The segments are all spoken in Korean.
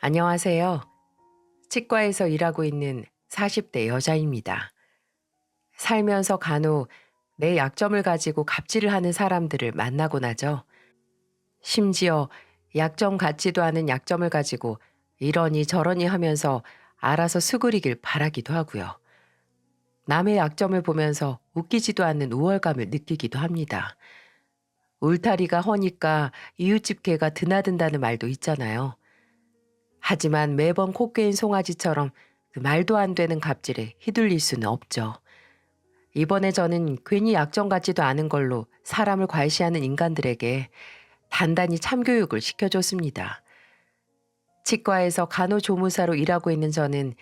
안녕하세요. 치과에서 일하고 있는 40대 여자입니다. 살면서 간혹 내 약점을 가지고 갑질을 하는 사람들을 만나곤 하죠. 심지어 약점 같지도 않은 약점을 가지고 이러니 저러니 하면서 알아서 수그리길 바라기도 하고요. 남의 약점을 보면서 웃기지도 않는 우월감을 느끼기도 합니다. 울타리가 허니까 이웃집 개가 드나든다는 말도 있잖아요. 하지만 매번 코끼인 송아지처럼 그 말도 안 되는 갑질에 휘둘릴 수는 없죠. 이번에 저는 괜히 약점 같지도 않은 걸로 사람을 괄시하는 인간들에게 단단히 참교육을 시켜줬습니다. 치과에서 간호조무사로 일하고 있는 저는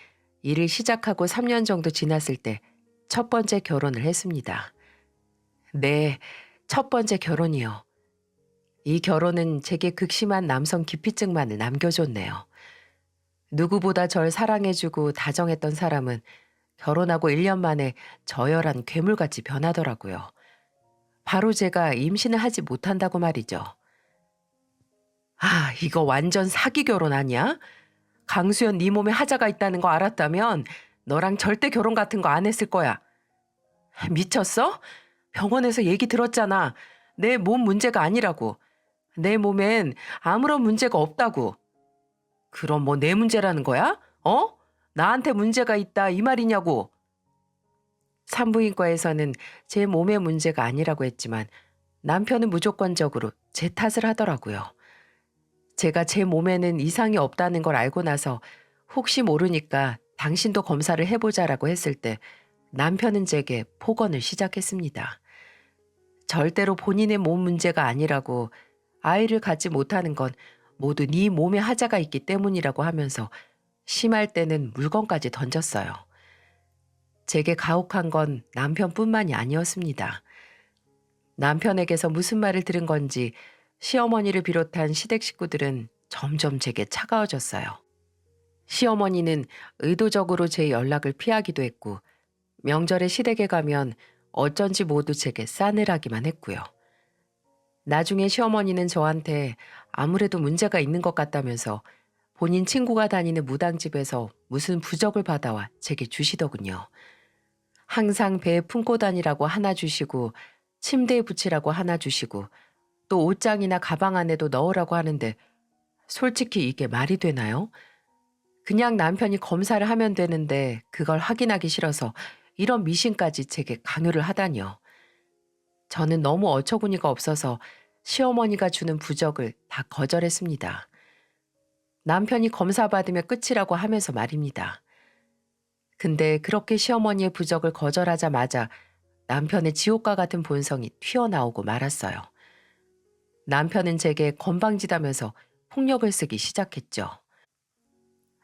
일을 시작하고 3년 정도 지났을 때 첫 번째 결혼을 했습니다. 네, 첫 번째 결혼이요. 이 결혼은 제게 극심한 남성 기피증만을 남겨줬네요. 누구보다 절 사랑해주고 다정했던 사람은 결혼하고 1년 만에 저열한 괴물같이 변하더라고요. 바로 제가 임신을 하지 못한다고 말이죠. 아, 이거 완전 사기 결혼 아니야? 강수연 네 몸에 하자가 있다는 거 알았다면 너랑 절대 결혼 같은 거 안 했을 거야. 미쳤어? 병원에서 얘기 들었잖아. 내 몸 문제가 아니라고. 내 몸엔 아무런 문제가 없다고. 그럼 뭐 내 문제라는 거야? 어? 나한테 문제가 있다 이 말이냐고. 산부인과에서는 제 몸의 문제가 아니라고 했지만 남편은 무조건적으로 제 탓을 하더라고요. 제가 제 몸에는 이상이 없다는 걸 알고 나서 혹시 모르니까 당신도 검사를 해보자라고 했을 때 남편은 제게 폭언을 시작했습니다. 절대로 본인의 몸 문제가 아니라고, 아이를 갖지 못하는 건 모두 네 몸에 하자가 있기 때문이라고 하면서 심할 때는 물건까지 던졌어요. 제게 가혹한 건 남편뿐만이 아니었습니다. 남편에게서 무슨 말을 들은 건지 시어머니를 비롯한 시댁 식구들은 점점 제게 차가워졌어요. 시어머니는 의도적으로 제 연락을 피하기도 했고, 명절에 시댁에 가면 어쩐지 모두 제게 싸늘하기만 했고요. 나중에 시어머니는 저한테 아무래도 문제가 있는 것 같다면서 본인 친구가 다니는 무당집에서 무슨 부적을 받아와 제게 주시더군요. 항상 배에 품고 다니라고 하나 주시고, 침대에 붙이라고 하나 주시고, 또 옷장이나 가방 안에도 넣으라고 하는데 솔직히 이게 말이 되나요? 그냥 남편이 검사를 하면 되는데 그걸 확인하기 싫어서 이런 미신까지 제게 강요를 하다니요. 저는 너무 어처구니가 없어서 시어머니가 주는 부적을 다 거절했습니다. 남편이 검사 받으면 끝이라고 하면서 말입니다. 근데 그렇게 시어머니의 부적을 거절하자마자 남편의 지옥과 같은 본성이 튀어나오고 말았어요. 남편은 제게 건방지다면서 폭력을 쓰기 시작했죠.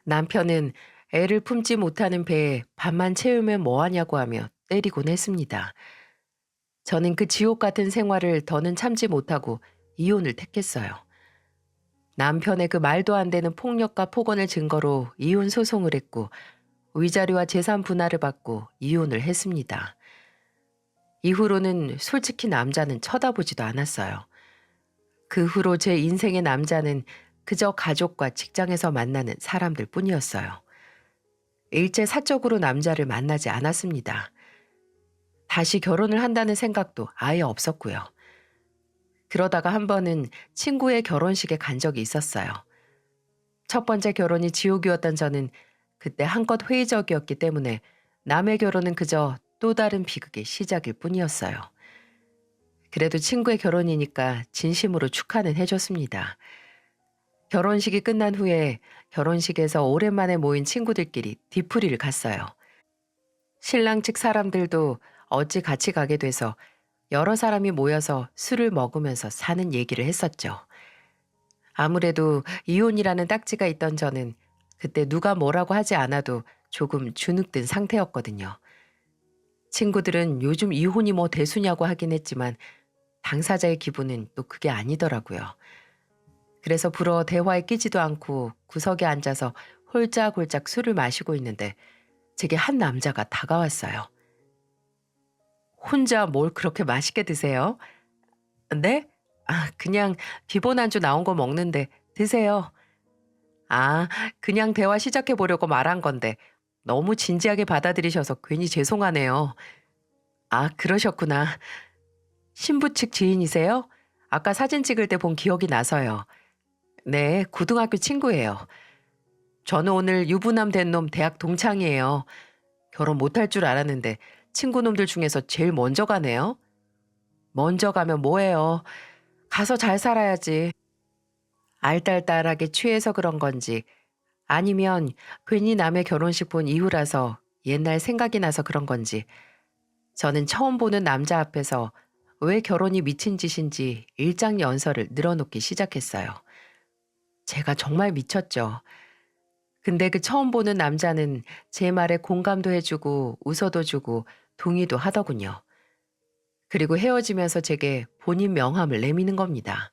남편은 애를 품지 못하는 배에 밥만 채우면 뭐하냐고 하며 때리곤 했습니다. 저는 그 지옥 같은 생활을 더는 참지 못하고 이혼을 택했어요. 남편의 그 말도 안 되는 폭력과 폭언을 증거로 이혼 소송을 했고 위자료와 재산 분할을 받고 이혼을 했습니다. 이후로는 솔직히 남자는 쳐다보지도 않았어요. 그 후로 제 인생의 남자는 그저 가족과 직장에서 만나는 사람들 뿐이었어요. 일제 사적으로 남자를 만나지 않았습니다. 다시 결혼을 한다는 생각도 아예 없었고요. 그러다가 한 번은 친구의 결혼식에 간 적이 있었어요. 첫 번째 결혼이 지옥이었던 저는 그때 한껏 회의적이었기 때문에 남의 결혼은 그저 또 다른 비극의 시작일 뿐이었어요. 그래도 친구의 결혼이니까 진심으로 축하는 해줬습니다. 결혼식이 끝난 후에 결혼식에서 오랜만에 모인 친구들끼리 뒤풀이를 갔어요. 신랑 측 사람들도 어찌 같이 가게 돼서 여러 사람이 모여서 술을 먹으면서 사는 얘기를 했었죠. 아무래도 이혼이라는 딱지가 있던 저는 그때 누가 뭐라고 하지 않아도 조금 주눅든 상태였거든요. 친구들은 요즘 이혼이 뭐 대수냐고 하긴 했지만 당사자의 기분은 또 그게 아니더라고요. 그래서 불어 대화에 끼지도 않고 구석에 앉아서 홀짝홀짝 술을 마시고 있는데 제게 한 남자가 다가왔어요. 혼자 뭘 그렇게 맛있게 드세요? 네? 아, 그냥 기본 안주 나온 거 먹는데 드세요. 아, 그냥 대화 시작해 보려고 말한 건데 너무 진지하게 받아들이셔서 괜히 죄송하네요. 아, 그러셨구나. 신부 측 지인이세요? 아까 사진 찍을 때 본 기억이 나서요. 네, 고등학교 친구예요. 저는 오늘 유부남 된 놈 대학 동창이에요. 결혼 못할 줄 알았는데 친구 놈들 중에서 제일 먼저 가네요. 먼저 가면 뭐해요? 가서 잘 살아야지. 알딸딸하게 취해서 그런 건지 아니면 괜히 남의 결혼식 본 이후라서 옛날 생각이 나서 그런 건지 저는 처음 보는 남자 앞에서 왜 결혼이 미친 짓인지 일장연설을 늘어놓기 시작했어요. 제가 정말 미쳤죠. 근데 그 처음 보는 남자는 제 말에 공감도 해주고 웃어도 주고 동의도 하더군요. 그리고 헤어지면서 제게 본인 명함을 내미는 겁니다.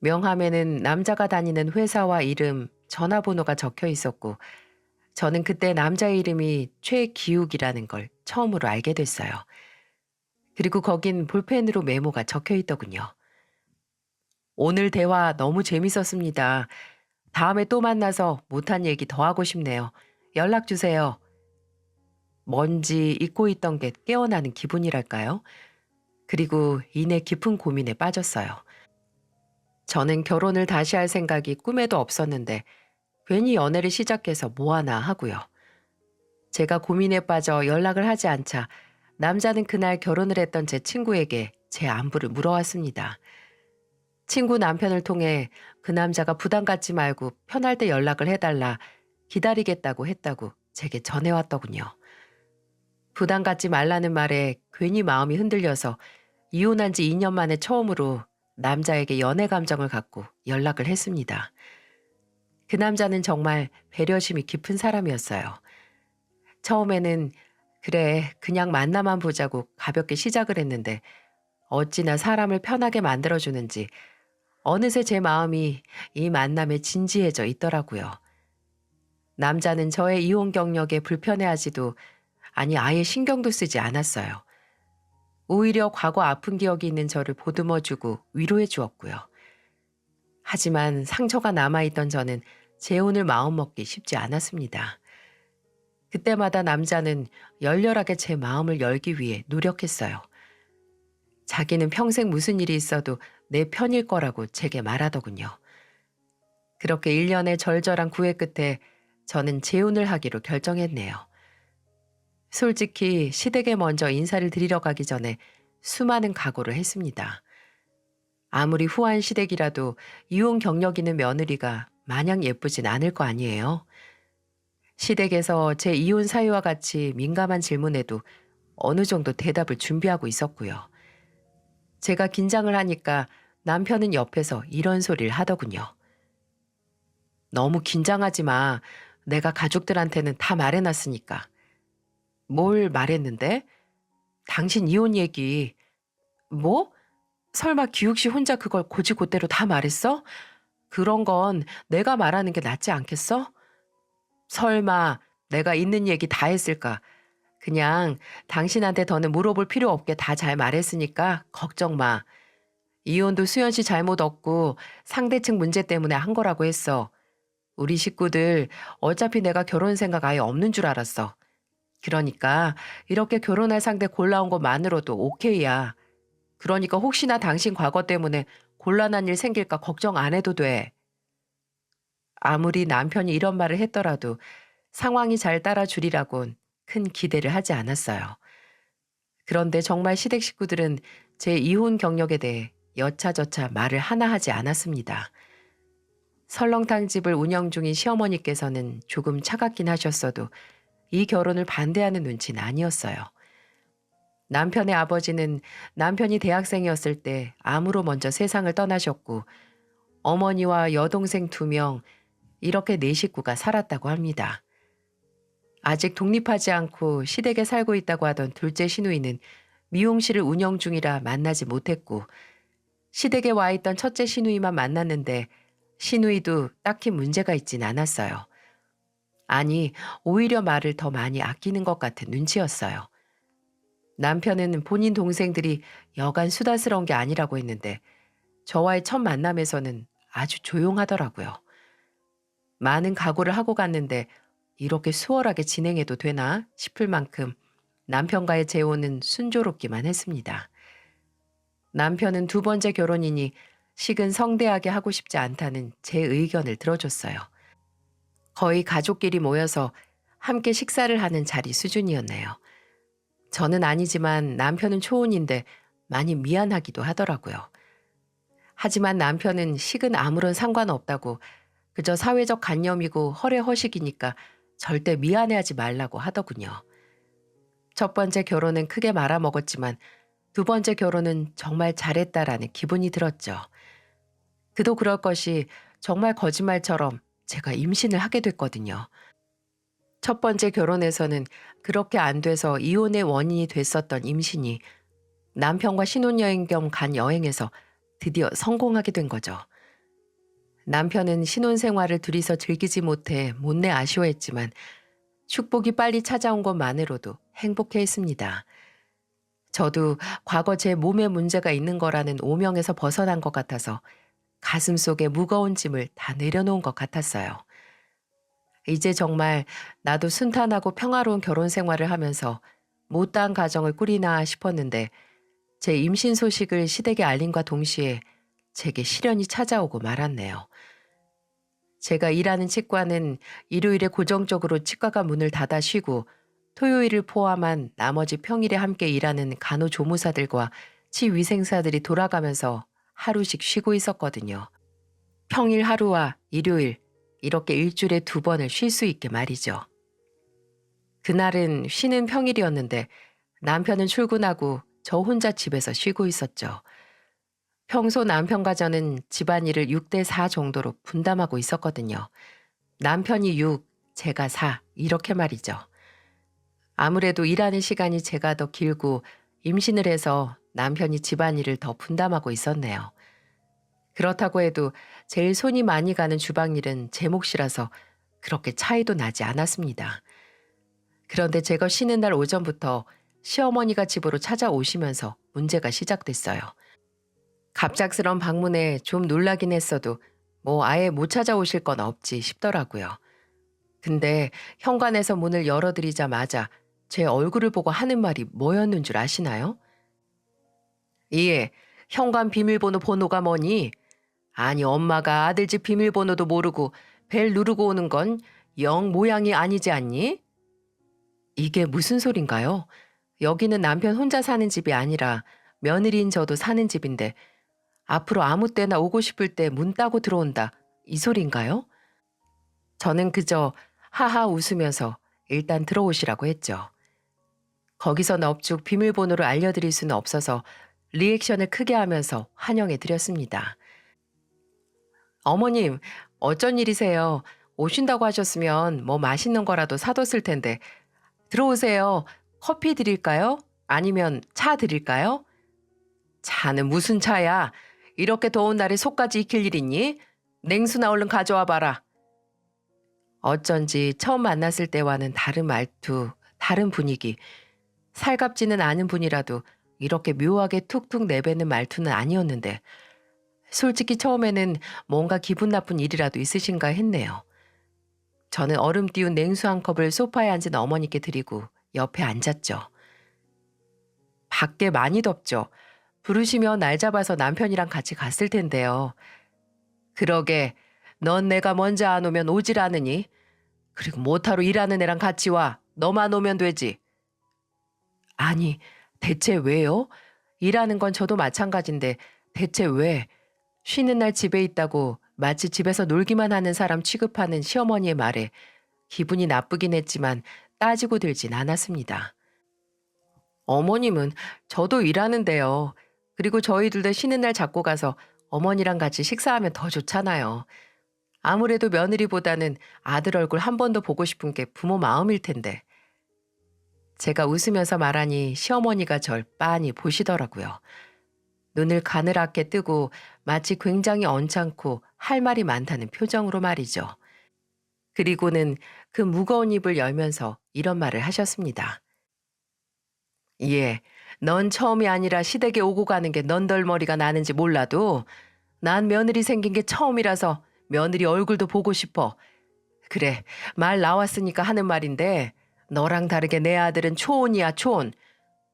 명함에는 남자가 다니는 회사와 이름, 전화번호가 적혀 있었고 저는 그때 남자의 이름이 최기욱이라는 걸 처음으로 알게 됐어요. 그리고 거긴 볼펜으로 메모가 적혀 있더군요. 오늘 대화 너무 재밌었습니다. 다음에 또 만나서 못한 얘기 더 하고 싶네요. 연락 주세요. 뭔지 잊고 있던 게 깨어나는 기분이랄까요? 그리고 이내 깊은 고민에 빠졌어요. 저는 결혼을 다시 할 생각이 꿈에도 없었는데 괜히 연애를 시작해서 뭐하나 하고요. 제가 고민에 빠져 연락을 하지 않자 남자는 그날 결혼을 했던 제 친구에게 제 안부를 물어왔습니다. 친구 남편을 통해 그 남자가 부담 갖지 말고 편할 때 연락을 해달라 기다리겠다고 했다고 제게 전해왔더군요. 부담 갖지 말라는 말에 괜히 마음이 흔들려서 이혼한 지 2년 만에 처음으로 남자에게 연애 감정을 갖고 연락을 했습니다. 그 남자는 정말 배려심이 깊은 사람이었어요. 처음에는 그래, 그냥 만나만 보자고 가볍게 시작을 했는데 어찌나 사람을 편하게 만들어주는지 어느새 제 마음이 이 만남에 진지해져 있더라고요. 남자는 저의 이혼 경력에 불편해하지도 아니 아예 신경도 쓰지 않았어요. 오히려 과거 아픈 기억이 있는 저를 보듬어주고 위로해 주었고요. 하지만 상처가 남아있던 저는 재혼을 마음먹기 쉽지 않았습니다. 그때마다 남자는 열렬하게 제 마음을 열기 위해 노력했어요. 자기는 평생 무슨 일이 있어도 내 편일 거라고 제게 말하더군요. 그렇게 1년의 절절한 구애 끝에 저는 재혼을 하기로 결정했네요. 솔직히 시댁에 먼저 인사를 드리러 가기 전에 수많은 각오를 했습니다. 아무리 후한 시댁이라도 이혼 경력 있는 며느리가 마냥 예쁘진 않을 거 아니에요. 시댁에서 제 이혼 사유와 같이 민감한 질문에도 어느 정도 대답을 준비하고 있었고요. 제가 긴장을 하니까 남편은 옆에서 이런 소리를 하더군요. 너무 긴장하지 마. 내가 가족들한테는 다 말해놨으니까. 뭘 말했는데? 당신 이혼 얘기. 뭐? 설마 기욱 씨 혼자 그걸 고지고대로 다 말했어? 그런 건 내가 말하는 게 낫지 않겠어? 설마 내가 있는 얘기 다 했을까? 그냥 당신한테 더는 물어볼 필요 없게 다 잘 말했으니까 걱정 마. 이혼도 수연 씨 잘못 없고 상대측 문제 때문에 한 거라고 했어. 우리 식구들 어차피 내가 결혼 생각 아예 없는 줄 알았어. 그러니까 이렇게 결혼할 상대 골라온 것만으로도 오케이야. 그러니까 혹시나 당신 과거 때문에 곤란한 일 생길까 걱정 안 해도 돼. 아무리 남편이 이런 말을 했더라도 상황이 잘 따라주리라곤 큰 기대를 하지 않았어요. 그런데 정말 시댁 식구들은 제 이혼 경력에 대해 여차저차 말을 하나 하지 않았습니다. 설렁탕 집을 운영 중인 시어머니께서는 조금 차갑긴 하셨어도 이 결혼을 반대하는 눈치는 아니었어요. 남편의 아버지는 남편이 대학생이었을 때 암으로 먼저 세상을 떠나셨고 어머니와 여동생 2명 이렇게 4식구가 살았다고 합니다. 아직 독립하지 않고 시댁에 살고 있다고 하던 둘째 시누이는 미용실을 운영 중이라 만나지 못했고 시댁에 와 있던 첫째 시누이만 만났는데 시누이도 딱히 문제가 있진 않았어요. 아니, 오히려 말을 더 많이 아끼는 것 같은 눈치였어요. 남편은 본인 동생들이 여간 수다스러운 게 아니라고 했는데 저와의 첫 만남에서는 아주 조용하더라고요. 많은 각오를 하고 갔는데 이렇게 수월하게 진행해도 되나 싶을 만큼 남편과의 재혼은 순조롭기만 했습니다. 남편은 두 번째 결혼이니 식은 성대하게 하고 싶지 않다는 제 의견을 들어줬어요. 거의 가족끼리 모여서 함께 식사를 하는 자리 수준이었네요. 저는 아니지만 남편은 초혼인데 많이 미안하기도 하더라고요. 하지만 남편은 식은 아무런 상관없다고 그저 사회적 관념이고 허례허식이니까 절대 미안해하지 말라고 하더군요. 첫 번째 결혼은 크게 말아먹었지만 두 번째 결혼은 정말 잘했다라는 기분이 들었죠. 그도 그럴 것이 정말 거짓말처럼 제가 임신을 하게 됐거든요. 첫 번째 결혼에서는 그렇게 안 돼서 이혼의 원인이 됐었던 임신이 남편과 신혼여행 겸 간 여행에서 드디어 성공하게 된 거죠. 남편은 신혼생활을 둘이서 즐기지 못해 못내 아쉬워했지만 축복이 빨리 찾아온 것만으로도 행복해했습니다. 저도 과거 제 몸에 문제가 있는 거라는 오명에서 벗어난 것 같아서 가슴 속에 무거운 짐을 다 내려놓은 것 같았어요. 이제 정말 나도 순탄하고 평화로운 결혼 생활을 하면서 못다한 가정을 꾸리나 싶었는데 제 임신 소식을 시댁에 알림과 동시에 제게 시련이 찾아오고 말았네요. 제가 일하는 치과는 일요일에 고정적으로 치과가 문을 닫아 쉬고 토요일을 포함한 나머지 평일에 함께 일하는 간호조무사들과 치위생사들이 돌아가면서 하루씩 쉬고 있었거든요. 평일 하루와 일요일 이렇게 일주일에 2번을 쉴 수 있게 말이죠. 그날은 쉬는 평일이었는데 남편은 출근하고 저 혼자 집에서 쉬고 있었죠. 평소 남편과 저는 집안일을 6대4 정도로 분담하고 있었거든요. 남편이 6, 제가 4 이렇게 말이죠. 아무래도 일하는 시간이 제가 더 길고 임신을 해서 남편이 집안일을 더 분담하고 있었네요. 그렇다고 해도 제일 손이 많이 가는 주방일은 제 몫이라서 그렇게 차이도 나지 않았습니다. 그런데 제가 쉬는 날 오전부터 시어머니가 집으로 찾아오시면서 문제가 시작됐어요. 갑작스런 방문에 좀 놀라긴 했어도 뭐 아예 못 찾아오실 건 없지 싶더라고요. 근데 현관에서 문을 열어드리자마자 제 얼굴을 보고 하는 말이 뭐였는 줄 아시나요? 예, 현관 비밀번호 번호가 뭐니? 아니 엄마가 아들 집 비밀번호도 모르고 벨 누르고 오는 건 영 모양이 아니지 않니? 이게 무슨 소린가요? 여기는 남편 혼자 사는 집이 아니라 며느리인 저도 사는 집인데 앞으로 아무 때나 오고 싶을 때 문 따고 들어온다. 이 소린가요? 저는 그저 하하 웃으면서 일단 들어오시라고 했죠. 거기서 넙죽 비밀번호를 알려드릴 수는 없어서 리액션을 크게 하면서 환영해 드렸습니다. 어머님, 어쩐 일이세요? 오신다고 하셨으면 뭐 맛있는 거라도 사뒀을 텐데. 들어오세요. 커피 드릴까요? 아니면 차 드릴까요? 차는 무슨 차야? 이렇게 더운 날에 속까지 익힐 일 있니? 냉수나 얼른 가져와 봐라. 어쩐지 처음 만났을 때와는 다른 말투, 다른 분위기. 살갑지는 않은 분이라도 이렇게 묘하게 툭툭 내뱉는 말투는 아니었는데 솔직히 처음에는 뭔가 기분 나쁜 일이라도 있으신가 했네요. 저는 얼음 띄운 냉수 한 컵을 소파에 앉은 어머니께 드리고 옆에 앉았죠. 밖에 많이 덥죠. 부르시면 날 잡아서 남편이랑 같이 갔을 텐데요. 그러게, 넌 내가 먼저 안 오면 오질 않으니? 그리고 못하러 일하는 애랑 같이 와. 너만 오면 되지. 아니, 대체 왜요? 일하는 건 저도 마찬가지인데 대체 왜? 쉬는 날 집에 있다고 마치 집에서 놀기만 하는 사람 취급하는 시어머니의 말에 기분이 나쁘긴 했지만 따지고 들진 않았습니다. 어머님은 저도 일하는데요. 그리고 저희들도 쉬는 날 잡고 가서 어머니랑 같이 식사하면 더 좋잖아요. 아무래도 며느리보다는 아들 얼굴 한 번 더 보고 싶은 게 부모 마음일 텐데. 제가 웃으면서 말하니 시어머니가 절 빤히 보시더라고요. 눈을 가늘하게 뜨고 마치 굉장히 언짢고 할 말이 많다는 표정으로 말이죠. 그리고는 그 무거운 입을 열면서 이런 말을 하셨습니다. 예, 넌 처음이 아니라 시댁에 오고 가는 게 넌덜머리가 나는지 몰라도 난 며느리 생긴 게 처음이라서 며느리 얼굴도 보고 싶어. 그래, 말 나왔으니까 하는 말인데 너랑 다르게 내 아들은 초혼이야, 초혼.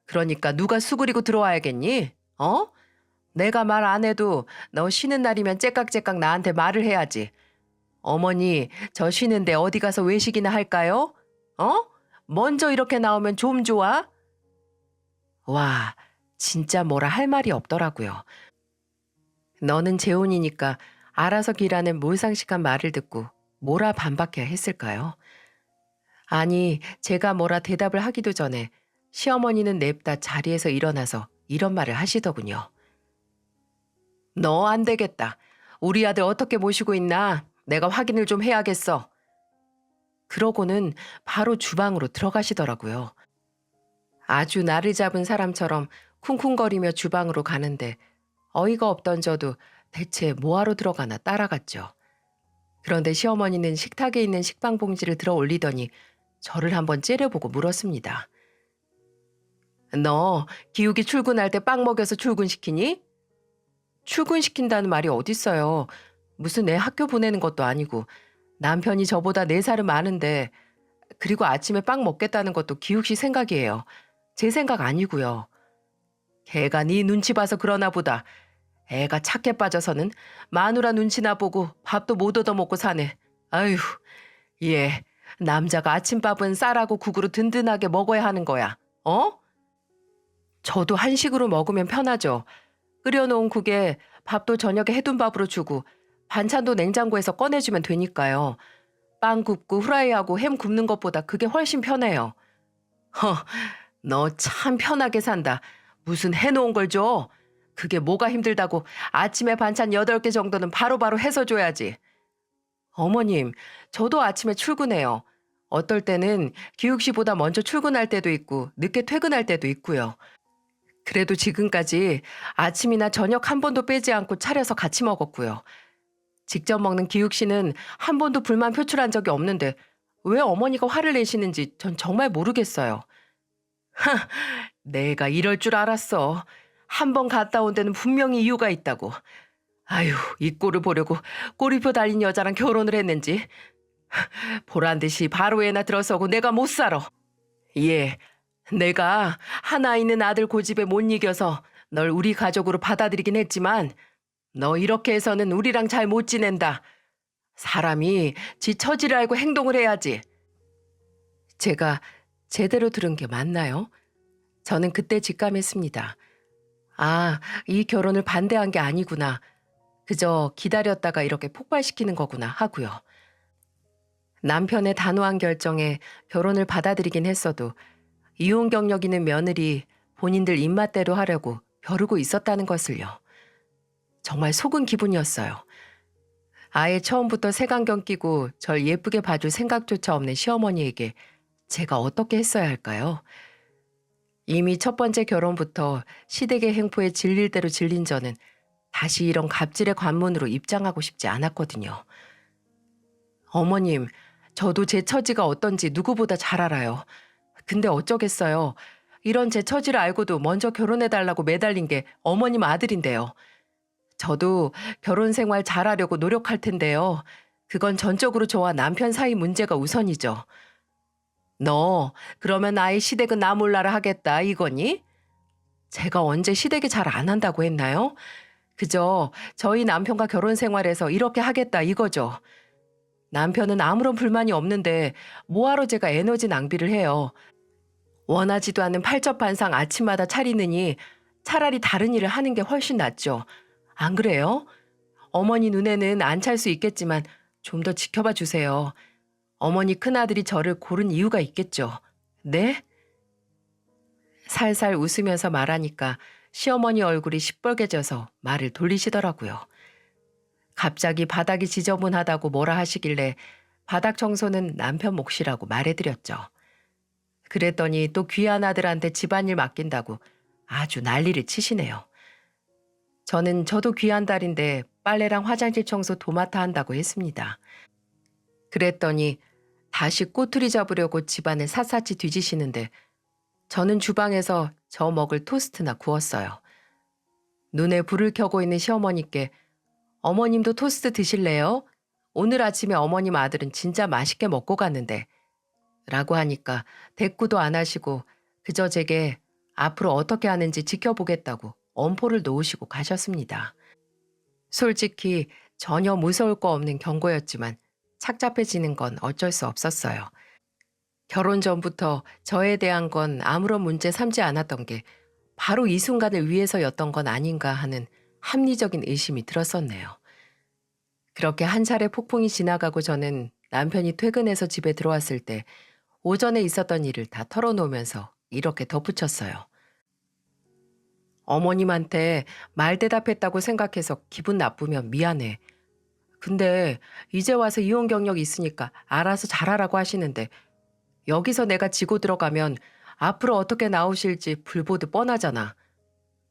그러니까 누가 수그리고 들어와야겠니? 어? 내가 말 안 해도 너 쉬는 날이면 째깍째깍 나한테 말을 해야지. 어머니, 저 쉬는데 어디 가서 외식이나 할까요? 어? 먼저 이렇게 나오면 좀 좋아? 와, 진짜 뭐라 할 말이 없더라고요. 너는 재혼이니까 알아서 기라는 몰상식한 말을 듣고 뭐라 반박해야 했을까요? 아니, 제가 뭐라 대답을 하기도 전에 시어머니는 냅다 자리에서 일어나서 이런 말을 하시더군요. 너 안 되겠다. 우리 아들 어떻게 모시고 있나? 내가 확인을 좀 해야겠어. 그러고는 바로 주방으로 들어가시더라고요. 아주 나를 잡은 사람처럼 쿵쿵거리며 주방으로 가는데 어이가 없던 저도 대체 뭐하러 들어가나 따라갔죠. 그런데 시어머니는 식탁에 있는 식빵 봉지를 들어 올리더니 저를 한번 째려보고 물었습니다. 너 기욱이 출근할 때 빵 먹여서 출근시키니? 출근시킨다는 말이 어딨어요. 무슨 애 학교 보내는 것도 아니고 남편이 저보다 4살은 많은데 그리고 아침에 빵 먹겠다는 것도 기욱 씨 생각이에요. 제 생각 아니고요. 걔가 네 눈치 봐서 그러나 보다. 애가 착해 빠져서는 마누라 눈치나 보고 밥도 못 얻어먹고 사네. 아휴, 얘 남자가 아침밥은 쌀하고 국으로 든든하게 먹어야 하는 거야. 어? 저도 한식으로 먹으면 편하죠. 끓여놓은 국에 밥도 저녁에 해둔 밥으로 주고 반찬도 냉장고에서 꺼내주면 되니까요. 빵 굽고 후라이하고 햄 굽는 것보다 그게 훨씬 편해요. 허, 너 참 편하게 산다. 무슨 해놓은 걸 줘? 그게 뭐가 힘들다고 아침에 반찬 8개 정도는 바로바로 해서 줘야지. 어머님, 저도 아침에 출근해요. 어떨 때는 기욱 씨보다 먼저 출근할 때도 있고 늦게 퇴근할 때도 있고요. 그래도 지금까지 아침이나 저녁 한 번도 빼지 않고 차려서 같이 먹었고요. 직접 먹는 기욱 씨는 한 번도 불만 표출한 적이 없는데 왜 어머니가 화를 내시는지 전 정말 모르겠어요. 내가 이럴 줄 알았어. 한 번 갔다 온 데는 분명히 이유가 있다고. 아유, 이 꼴을 보려고 꼬리표 달린 여자랑 결혼을 했는지. 보란 듯이 바로 애나 들어서고 내가 못 살아. 예, 내가 하나 있는 아들 고집에 못 이겨서 널 우리 가족으로 받아들이긴 했지만 너 이렇게 해서는 우리랑 잘 못 지낸다. 사람이 지 처지를 알고 행동을 해야지. 제가 제대로 들은 게 맞나요? 저는 그때 직감했습니다. 아, 이 결혼을 반대한 게 아니구나. 그저 기다렸다가 이렇게 폭발시키는 거구나 하고요. 남편의 단호한 결정에 결혼을 받아들이긴 했어도 이혼 경력 있는 며느리 본인들 입맛대로 하려고 벼르고 있었다는 것을요. 정말 속은 기분이었어요. 아예 처음부터 색안경 끼고 절 예쁘게 봐줄 생각조차 없는 시어머니에게 제가 어떻게 했어야 할까요? 이미 첫 번째 결혼부터 시댁의 행포에 질릴 대로 질린 저는 다시 이런 갑질의 관문으로 입장하고 싶지 않았거든요. 어머님, 저도 제 처지가 어떤지 누구보다 잘 알아요. 근데 어쩌겠어요. 이런 제 처지를 알고도 먼저 결혼해달라고 매달린 게 어머님 아들인데요. 저도 결혼 생활 잘하려고 노력할 텐데요. 그건 전적으로 저와 남편 사이 문제가 우선이죠. 너 그러면 아예 시댁은 나 몰라라 하겠다 이거니? 제가 언제 시댁에 잘 안 한다고 했나요? 그저 저희 남편과 결혼 생활에서 이렇게 하겠다 이거죠. 남편은 아무런 불만이 없는데 뭐하러 제가 에너지 낭비를 해요. 원하지도 않는 팔첩반상 아침마다 차리느니 차라리 다른 일을 하는 게 훨씬 낫죠. 안 그래요? 어머니 눈에는 안 찰 수 있겠지만 좀 더 지켜봐 주세요. 어머니 큰아들이 저를 고른 이유가 있겠죠. 네? 살살 웃으면서 말하니까 시어머니 얼굴이 시뻘개져서 말을 돌리시더라고요. 갑자기 바닥이 지저분하다고 뭐라 하시길래 바닥 청소는 남편 몫이라고 말해드렸죠. 그랬더니 또 귀한 아들한테 집안일 맡긴다고 아주 난리를 치시네요. 저도 귀한 딸인데 빨래랑 화장실 청소 도맡아 한다고 했습니다. 그랬더니 다시 꼬투리 잡으려고 집안을 샅샅이 뒤지시는데 저는 주방에서 저 먹을 토스트나 구웠어요. 눈에 불을 켜고 있는 시어머니께 어머님도 토스트 드실래요? 오늘 아침에 어머님 아들은 진짜 맛있게 먹고 갔는데 라고 하니까 대꾸도 안 하시고 그저 제게 앞으로 어떻게 하는지 지켜보겠다고 엄포를 놓으시고 가셨습니다. 솔직히 전혀 무서울 거 없는 경고였지만 착잡해지는 건 어쩔 수 없었어요. 결혼 전부터 저에 대한 건 아무런 문제 삼지 않았던 게 바로 이 순간을 위해서였던 건 아닌가 하는 합리적인 의심이 들었었네요. 그렇게 한 차례 폭풍이 지나가고 저는 남편이 퇴근해서 집에 들어왔을 때 오전에 있었던 일을 다 털어놓으면서 이렇게 덧붙였어요. 어머님한테 말 대답했다고 생각해서 기분 나쁘면 미안해. 근데 이제 와서 이혼 경력이 있으니까 알아서 잘하라고 하시는데 여기서 내가 지고 들어가면 앞으로 어떻게 나오실지 불보듯 뻔하잖아.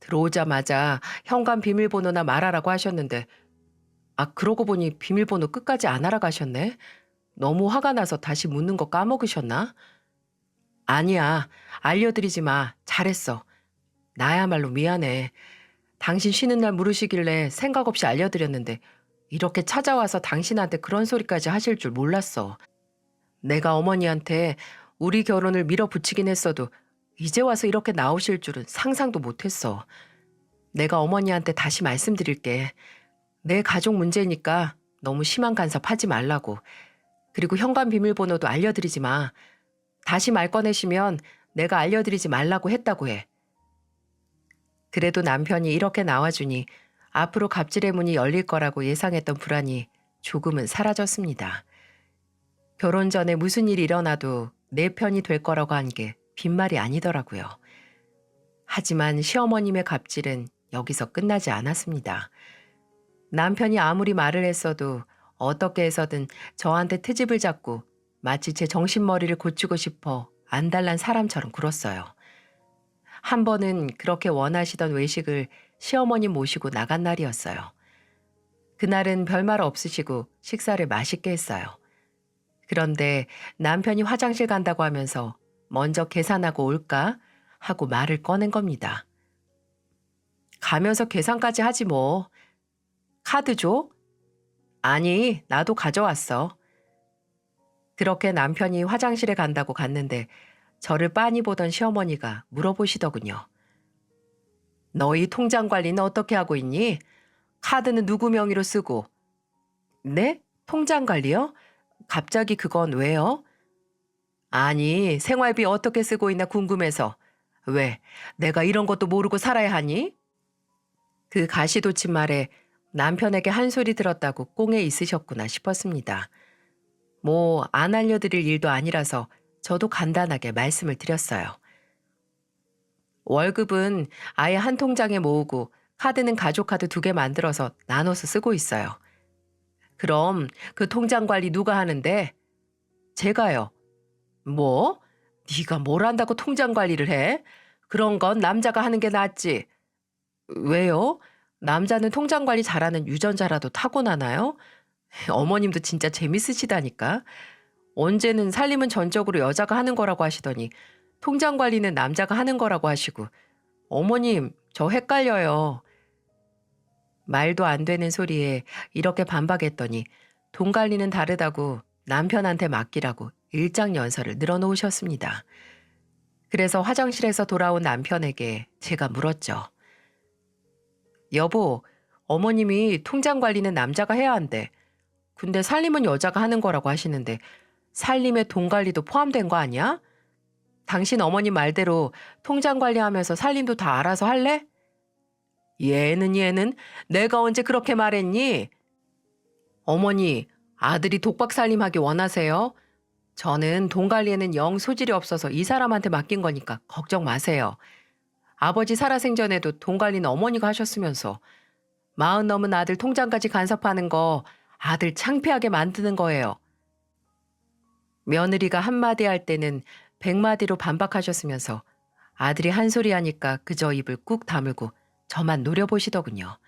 들어오자마자 현관 비밀번호나 말하라고 하셨는데 그러고 보니 비밀번호 끝까지 안 알아가셨네. 너무 화가 나서 다시 묻는 거 까먹으셨나? 아니야. 알려드리지 마. 잘했어. 나야말로 미안해. 당신 쉬는 날 물으시길래 생각 없이 알려드렸는데 이렇게 찾아와서 당신한테 그런 소리까지 하실 줄 몰랐어. 내가 어머니한테 우리 결혼을 밀어붙이긴 했어도 이제 와서 이렇게 나오실 줄은 상상도 못했어. 내가 어머니한테 다시 말씀드릴게. 내 가족 문제니까 너무 심한 간섭하지 말라고. 그리고 현관 비밀번호도 알려드리지 마. 다시 말 꺼내시면 내가 알려드리지 말라고 했다고 해. 그래도 남편이 이렇게 나와주니 앞으로 갑질의 문이 열릴 거라고 예상했던 불안이 조금은 사라졌습니다. 결혼 전에 무슨 일이 일어나도 내 편이 될 거라고 한 게 빈말이 아니더라고요. 하지만 시어머님의 갑질은 여기서 끝나지 않았습니다. 남편이 아무리 말을 했어도 어떻게 해서든 저한테 트집을 잡고 마치 제 정신머리를 고치고 싶어 안달난 사람처럼 굴었어요. 한 번은 그렇게 원하시던 외식을 시어머님 모시고 나간 날이었어요. 그날은 별말 없으시고 식사를 맛있게 했어요. 그런데 남편이 화장실 간다고 하면서 먼저 계산하고 올까 하고 말을 꺼낸 겁니다. 가면서 계산까지 하지 뭐. 카드 줘? 아니, 나도 가져왔어. 그렇게 남편이 화장실에 간다고 갔는데 저를 빤히 보던 시어머니가 물어보시더군요. 너희 통장 관리는 어떻게 하고 있니? 카드는 누구 명의로 쓰고. 네? 통장 관리요? 갑자기 그건 왜요? 아니, 생활비 어떻게 쓰고 있나 궁금해서. 왜? 내가 이런 것도 모르고 살아야 하니? 그 가시돋친 말에 남편에게 한 소리 들었다고 꽁에 있으셨구나 싶었습니다. 뭐 안 알려드릴 일도 아니라서 저도 간단하게 말씀을 드렸어요. 월급은 아예 한 통장에 모으고 카드는 가족카드 2개 만들어서 나눠서 쓰고 있어요. 그럼 그 통장 관리 누가 하는데? 제가요. 뭐? 네가 뭘 한다고 통장 관리를 해? 그런 건 남자가 하는 게 낫지. 왜요? 남자는 통장 관리 잘하는 유전자라도 타고나나요? 어머님도 진짜 재밌으시다니까. 언제는 살림은 전적으로 여자가 하는 거라고 하시더니 통장 관리는 남자가 하는 거라고 하시고. 어머님, 저 헷갈려요. 말도 안 되는 소리에 이렇게 반박했더니 돈 관리는 다르다고 남편한테 맡기라고 일장연설을 늘어놓으셨습니다. 그래서 화장실에서 돌아온 남편에게 제가 물었죠. 여보, 어머님이 통장 관리는 남자가 해야 한대. 근데 살림은 여자가 하는 거라고 하시는데 살림에 돈 관리도 포함된 거 아니야? 당신 어머님 말대로 통장 관리하면서 살림도 다 알아서 할래? 얘는 내가 언제 그렇게 말했니? 어머니, 아들이 독박 살림하기 원하세요? 저는 돈 관리에는 영 소질이 없어서 이 사람한테 맡긴 거니까 걱정 마세요. 아버지 살아생전에도 돈 관리는 어머니가 하셨으면서 40 넘은 아들 통장까지 간섭하는 거 아들 창피하게 만드는 거예요. 며느리가 한마디 할 때는 100마디로 반박하셨으면서 아들이 한 소리 하니까 그저 입을 꾹 다물고 저만 노려보시더군요.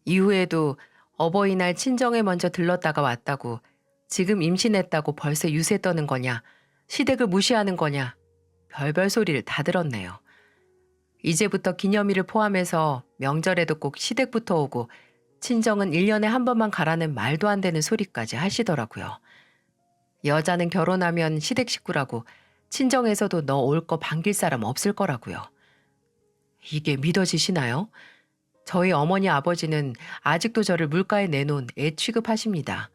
이후에도 어버이날 친정에 먼저 들렀다가 왔다고 지금 임신했다고 벌써 유세 떠는 거냐, 시댁을 무시하는 거냐, 별별 소리를 다 들었네요. 이제부터 기념일을 포함해서 명절에도 꼭 시댁부터 오고 친정은 1년에 한 번만 가라는 말도 안 되는 소리까지 하시더라고요. 여자는 결혼하면 시댁 식구라고 친정에서도 너 올 거 반길 사람 없을 거라고요. 이게 믿어지시나요? 저희 어머니 아버지는 아직도 저를 물가에 내놓은 애 취급하십니다.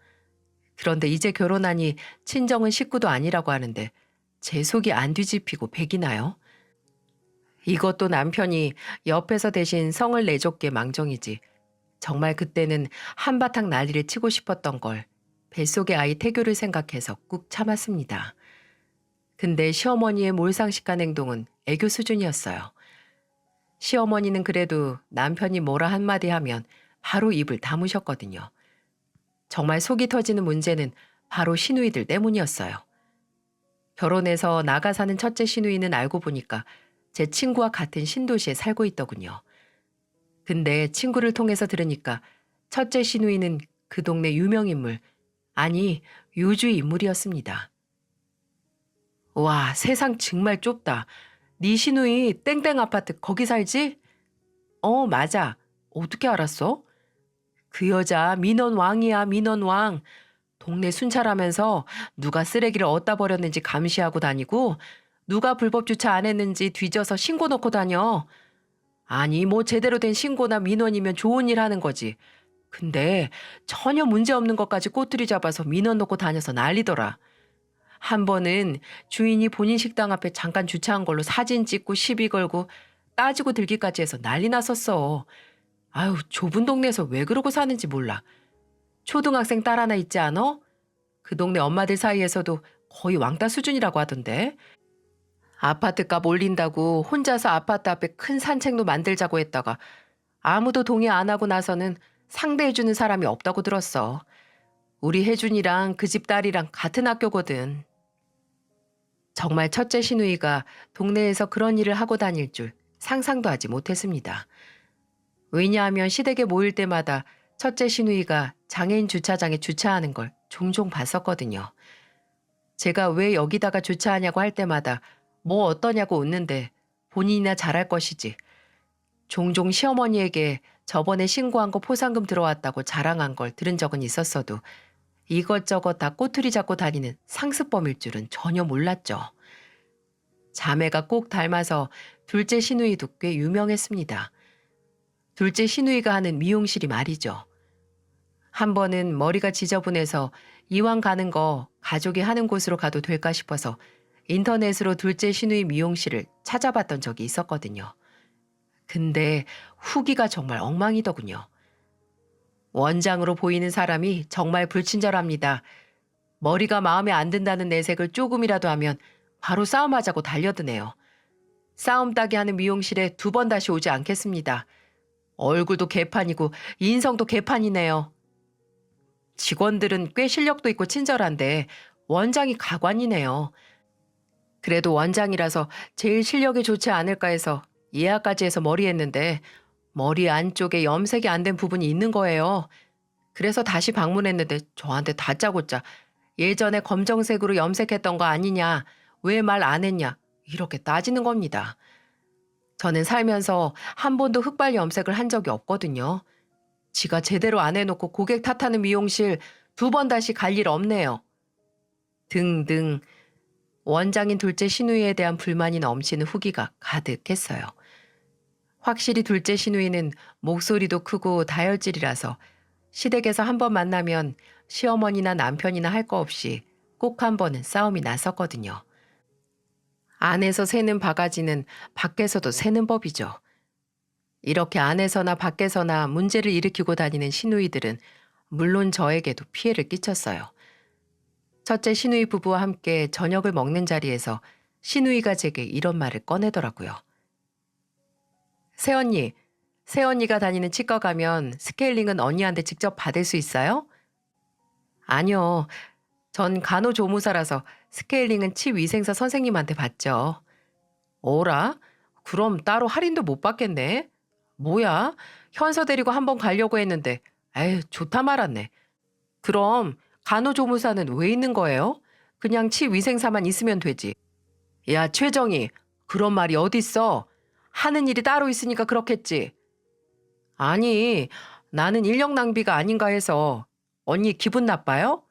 그런데 이제 결혼하니 친정은 식구도 아니라고 하는데 제 속이 안 뒤집히고 백이나요? 이것도 남편이 옆에서 대신 성을 내줬기에 망정이지. 정말 그때는 한바탕 난리를 치고 싶었던 걸 뱃속의 아이 태교를 생각해서 꾹 참았습니다. 근데 시어머니의 몰상식한 행동은 애교 수준이었어요. 시어머니는 그래도 남편이 뭐라 한마디 하면 바로 입을 다무셨거든요. 정말 속이 터지는 문제는 바로 시누이들 때문이었어요. 결혼해서 나가 사는 첫째 시누이는 알고 보니까 제 친구와 같은 신도시에 살고 있더군요. 근데 친구를 통해서 들으니까 첫째 시누이는 그 동네 유명인물, 아니 요주의 인물이었습니다. 와, 세상 정말 좁다. 네 시누이 땡땡 아파트 거기 살지? 맞아. 어떻게 알았어? 그 여자 민원왕이야, 민원왕. 동네 순찰하면서 누가 쓰레기를 어디다 버렸는지 감시하고 다니고 누가 불법 주차 안 했는지 뒤져서 신고 넣고 다녀. 아니 뭐 제대로 된 신고나 민원이면 좋은 일 하는 거지. 근데 전혀 문제 없는 것까지 꼬투리 잡아서 민원 넣고 다녀서 난리더라. 한 번은 주인이 본인 식당 앞에 잠깐 주차한 걸로 사진 찍고 시비 걸고 따지고 들기까지 해서 난리 났었어. 아유, 좁은 동네에서 왜 그러고 사는지 몰라. 초등학생 딸 하나 있지 않아? 그 동네 엄마들 사이에서도 거의 왕따 수준이라고 하던데. 아파트값 올린다고 혼자서 아파트 앞에 큰 산책로 만들자고 했다가 아무도 동의 안 하고 나서는 상대해주는 사람이 없다고 들었어. 우리 혜준이랑 그 집 딸이랑 같은 학교거든. 정말 첫째 시누이가 동네에서 그런 일을 하고 다닐 줄 상상도 하지 못했습니다. 왜냐하면 시댁에 모일 때마다 첫째 시누이가 장애인 주차장에 주차하는 걸 종종 봤었거든요. 제가 왜 여기다가 주차하냐고 할 때마다 뭐 어떠냐고 웃는데 본인이나 잘할 것이지. 종종 시어머니에게 저번에 신고한 거 포상금 들어왔다고 자랑한 걸 들은 적은 있었어도 이것저것 다 꼬투리 잡고 다니는 상습범일 줄은 전혀 몰랐죠. 자매가 꼭 닮아서 둘째 시누이도 꽤 유명했습니다. 둘째 시누이가 하는 미용실이 말이죠. 한 번은 머리가 지저분해서 이왕 가는 거 가족이 하는 곳으로 가도 될까 싶어서 인터넷으로 둘째 시누이 미용실을 찾아봤던 적이 있었거든요. 근데 후기가 정말 엉망이더군요. 원장으로 보이는 사람이 정말 불친절합니다. 머리가 마음에 안 든다는 내색을 조금이라도 하면 바로 싸움하자고 달려드네요. 싸움 따기 하는 미용실에 2번 다시 오지 않겠습니다. 얼굴도 개판이고 인성도 개판이네요. 직원들은 꽤 실력도 있고 친절한데 원장이 가관이네요. 그래도 원장이라서 제일 실력이 좋지 않을까 해서 예약까지 해서 머리 했는데 머리 안쪽에 염색이 안 된 부분이 있는 거예요. 그래서 다시 방문했는데 저한테 다짜고짜 예전에 검정색으로 염색했던 거 아니냐, 왜 말 안 했냐 이렇게 따지는 겁니다. 저는 살면서 한 번도 흑발 염색을 한 적이 없거든요. 지가 제대로 안 해놓고 고객 탓하는 미용실 2번 다시 갈 일 없네요. 등등. 원장인 둘째 시누이에 대한 불만이 넘치는 후기가 가득했어요. 확실히 둘째 시누이는 목소리도 크고 다혈질이라서 시댁에서 한 번 만나면 시어머니나 남편이나 할 거 없이 꼭 한 번은 싸움이 났었거든요. 안에서 새는 바가지는 밖에서도 새는 법이죠. 이렇게 안에서나 밖에서나 문제를 일으키고 다니는 시누이들은 물론 저에게도 피해를 끼쳤어요. 첫째 시누이 부부와 함께 저녁을 먹는 자리에서 시누이가 제게 이런 말을 꺼내더라고요. 새언니, 새언니가 다니는 치과 가면 스케일링은 언니한테 직접 받을 수 있어요? 아니요. 전 간호조무사라서 스케일링은 치위생사 선생님한테 받죠. 어라? 그럼 따로 할인도 못 받겠네? 뭐야? 현서 데리고 한번 가려고 했는데 에휴 좋다 말았네. 그럼 간호조무사는 왜 있는 거예요? 그냥 치위생사만 있으면 되지. 야 최정희 그런 말이 어딨어. 하는 일이 따로 있으니까 그렇겠지. 아니 나는 인력 낭비가 아닌가 해서. 언니 기분 나빠요?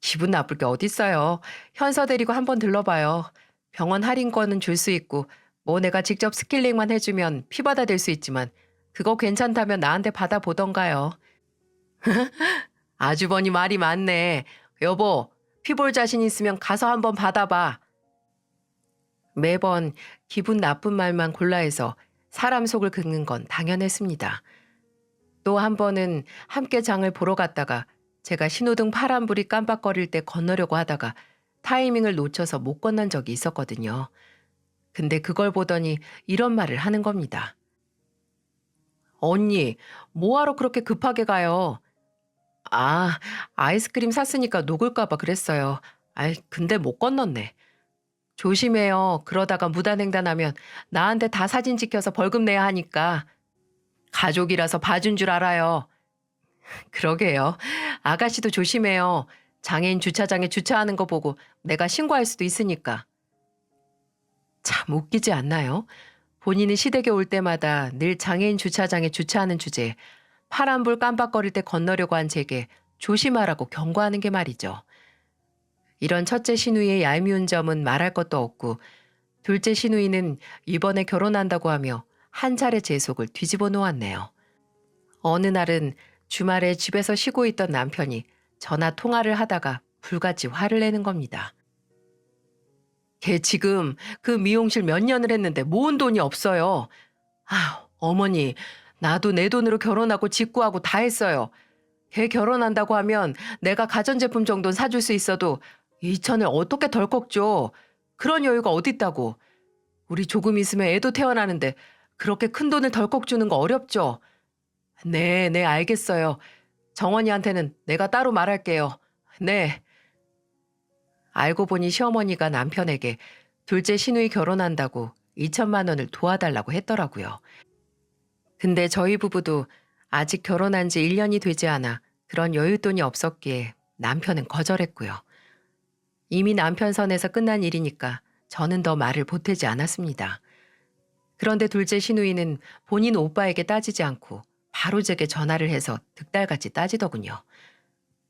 기분 나쁠 게 어딨어요. 현서 데리고 한번 들러봐요. 병원 할인권은 줄 수 있고 뭐 내가 직접 스킬링만 해주면 피바다 될 수 있지만 그거 괜찮다면 나한테 받아보던가요. 아주버니 말이 많네. 여보, 피 볼 자신 있으면 가서 한번 받아봐. 매번 기분 나쁜 말만 골라 해서 사람 속을 긁는 건 당연했습니다. 또 한 번은 함께 장을 보러 갔다가 제가 신호등 파란불이 깜빡거릴 때 건너려고 하다가 타이밍을 놓쳐서 못 건넌 적이 있었거든요. 근데 그걸 보더니 이런 말을 하는 겁니다. 언니, 뭐하러 그렇게 급하게 가요? 아, 아이스크림 샀으니까 녹을까 봐 그랬어요. 아이, 근데 못 건넜네. 조심해요. 그러다가 무단횡단하면 나한테 다 사진 찍혀서 벌금 내야 하니까. 가족이라서 봐준 줄 알아요. 그러게요. 아가씨도 조심해요. 장애인 주차장에 주차하는 거 보고 내가 신고할 수도 있으니까. 참 웃기지 않나요? 본인이 시댁에 올 때마다 늘 장애인 주차장에 주차하는 주제에 파란불 깜빡거릴 때 건너려고 한 제게 조심하라고 경고하는 게 말이죠. 이런 첫째 시누이의 얄미운 점은 말할 것도 없고 둘째 시누이는 이번에 결혼한다고 하며 한 차례 제 속을 뒤집어 놓았네요. 어느 날은 주말에 집에서 쉬고 있던 남편이 전화 통화를 하다가 불같이 화를 내는 겁니다. 걔 지금 그 미용실 몇 년을 했는데 모은 돈이 없어요. 아, 어머니, 나도 내 돈으로 결혼하고 직구하고 다 했어요. 걔 결혼한다고 하면 내가 가전제품 정도는 사줄 수 있어도 2천을 어떻게 덜컥 줘. 그런 여유가 어딨다고. 우리 조금 있으면 애도 태어나는데 그렇게 큰 돈을 덜컥 주는 거 어렵죠. 네, 네, 알겠어요. 정원이한테는 내가 따로 말할게요. 네. 알고 보니 시어머니가 남편에게 둘째 시누이 결혼한다고 2천만 원을 도와달라고 했더라고요. 근데 저희 부부도 아직 결혼한 지 1년이 되지 않아 그런 여윳돈이 없었기에 남편은 거절했고요. 이미 남편 선에서 끝난 일이니까 저는 더 말을 보태지 않았습니다. 그런데 둘째 시누이는 본인 오빠에게 따지지 않고 바로 제게 전화를 해서 득달같이 따지더군요.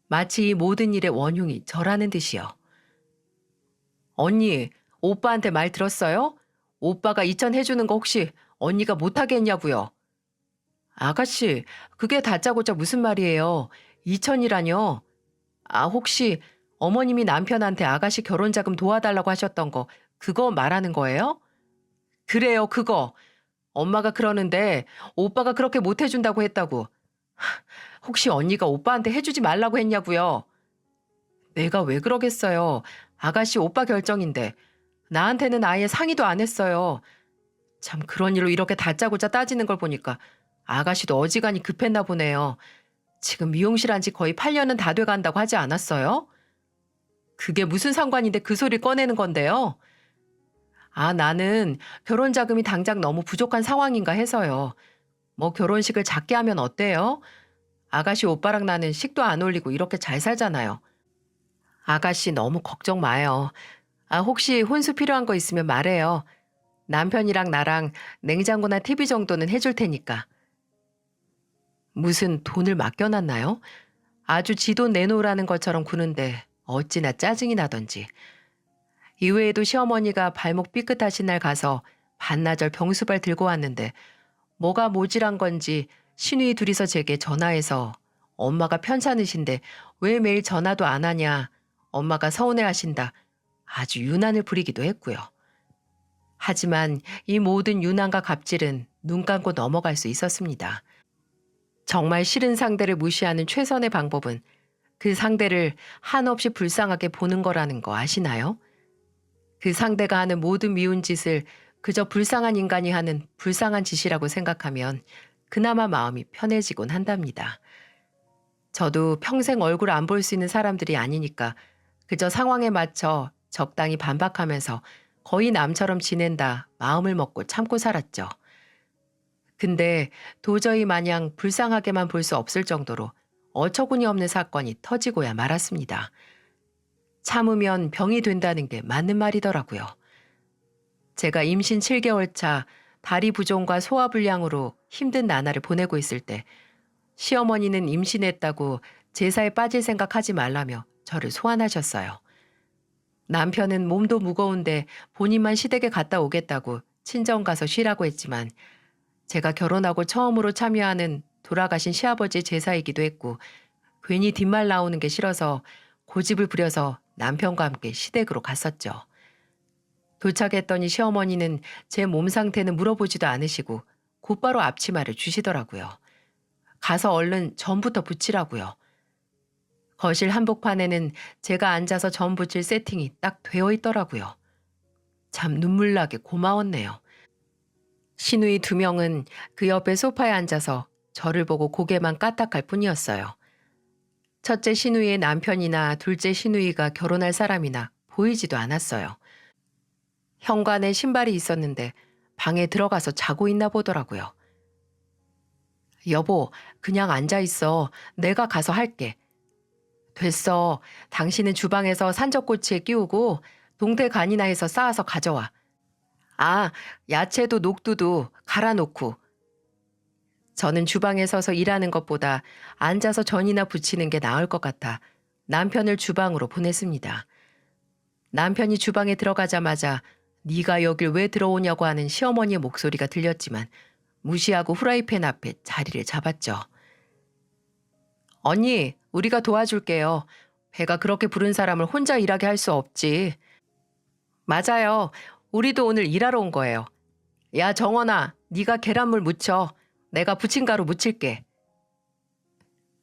마치 이 모든 일의 원흉이 저라는 듯이요. 언니, 오빠한테 말 들었어요? 오빠가 2천 해주는 거 혹시 언니가 못하게 했냐고요? 아가씨, 그게 다짜고짜 무슨 말이에요? 2천이라뇨? 아, 혹시 어머님이 남편한테 아가씨 결혼 자금 도와달라고 하셨던 거 그거 말하는 거예요? 그래요, 그거. 엄마가 그러는데 오빠가 그렇게 못 해준다고 했다고. 혹시 언니가 오빠한테 해주지 말라고 했냐고요? 내가 왜 그러겠어요. 아가씨 오빠 결정인데 나한테는 아예 상의도 안 했어요. 참 그런 일로 이렇게 다짜고짜 따지는 걸 보니까 아가씨도 어지간히 급했나 보네요. 지금 미용실 한 지 거의 8년은 다 돼간다고 하지 않았어요? 그게 무슨 상관인데 그 소리 꺼내는 건데요? 아, 나는 결혼 자금이 당장 너무 부족한 상황인가 해서요. 뭐 결혼식을 작게 하면 어때요? 아가씨 오빠랑 나는 식도 안 올리고 이렇게 잘 살잖아요. 아가씨 너무 걱정 마요. 아, 혹시 혼수 필요한 거 있으면 말해요. 남편이랑 나랑 냉장고나 TV 정도는 해줄 테니까. 무슨 돈을 맡겨놨나요? 아주 지 돈 내놓으라는 것처럼 구는데 어찌나 짜증이 나던지. 이외에도 시어머니가 발목 삐끗하신 날 가서 반나절 병수발 들고 왔는데 뭐가 모질한 건지 시누이 둘이서 제게 전화해서 엄마가 편찮으신데 왜 매일 전화도 안 하냐. 엄마가 서운해하신다. 아주 유난을 부리기도 했고요. 하지만 이 모든 유난과 갑질은 눈 감고 넘어갈 수 있었습니다. 정말 싫은 상대를 무시하는 최선의 방법은 그 상대를 한없이 불쌍하게 보는 거라는 거 아시나요? 그 상대가 하는 모든 미운 짓을 그저 불쌍한 인간이 하는 불쌍한 짓이라고 생각하면 그나마 마음이 편해지곤 한답니다. 저도 평생 얼굴 안 볼 수 있는 사람들이 아니니까 그저 상황에 맞춰 적당히 반박하면서 거의 남처럼 지낸다 마음을 먹고 참고 살았죠. 근데 도저히 마냥 불쌍하게만 볼 수 없을 정도로 어처구니 없는 사건이 터지고야 말았습니다. 참으면 병이 된다는 게 맞는 말이더라고요. 제가 임신 7개월 차 다리 부종과 소화불량으로 힘든 나날을 보내고 있을 때 시어머니는 임신했다고 제사에 빠질 생각하지 말라며 저를 소환하셨어요. 남편은 몸도 무거운데 본인만 시댁에 갔다 오겠다고 친정 가서 쉬라고 했지만 제가 결혼하고 처음으로 참여하는 돌아가신 시아버지 제사이기도 했고 괜히 뒷말 나오는 게 싫어서 고집을 부려서 남편과 함께 시댁으로 갔었죠. 도착했더니 시어머니는 제 몸 상태는 물어보지도 않으시고 곧바로 앞치마를 주시더라고요. 가서 얼른 전부터 붙이라고요. 거실 한복판에는 제가 앉아서 전 붙일 세팅이 딱 되어 있더라고요. 참 눈물나게 고마웠네요. 시누이 2명은 그 옆에 소파에 앉아서 저를 보고 고개만 까딱할 뿐이었어요. 첫째 시누이의 남편이나 둘째 시누이가 결혼할 사람이나 보이지도 않았어요. 현관에 신발이 있었는데 방에 들어가서 자고 있나 보더라고요. 여보, 그냥 앉아있어. 내가 가서 할게. 됐어. 당신은 주방에서 산적꼬치에 끼우고 동태 간이나 해서 쌓아서 가져와. 아, 야채도 녹두도 갈아 놓고. 저는 주방에 서서 일하는 것보다 앉아서 전이나 부치는 게 나을 것 같아 남편을 주방으로 보냈습니다. 남편이 주방에 들어가자마자 네가 여길 왜 들어오냐고 하는 시어머니의 목소리가 들렸지만 무시하고 후라이팬 앞에 자리를 잡았죠. 언니, 우리가 도와줄게요. 배가 그렇게 부른 사람을 혼자 일하게 할 수 없지. 맞아요. 우리도 오늘 일하러 온 거예요. 야, 정원아, 네가 계란물 무쳐. 내가 부침가루 무칠게.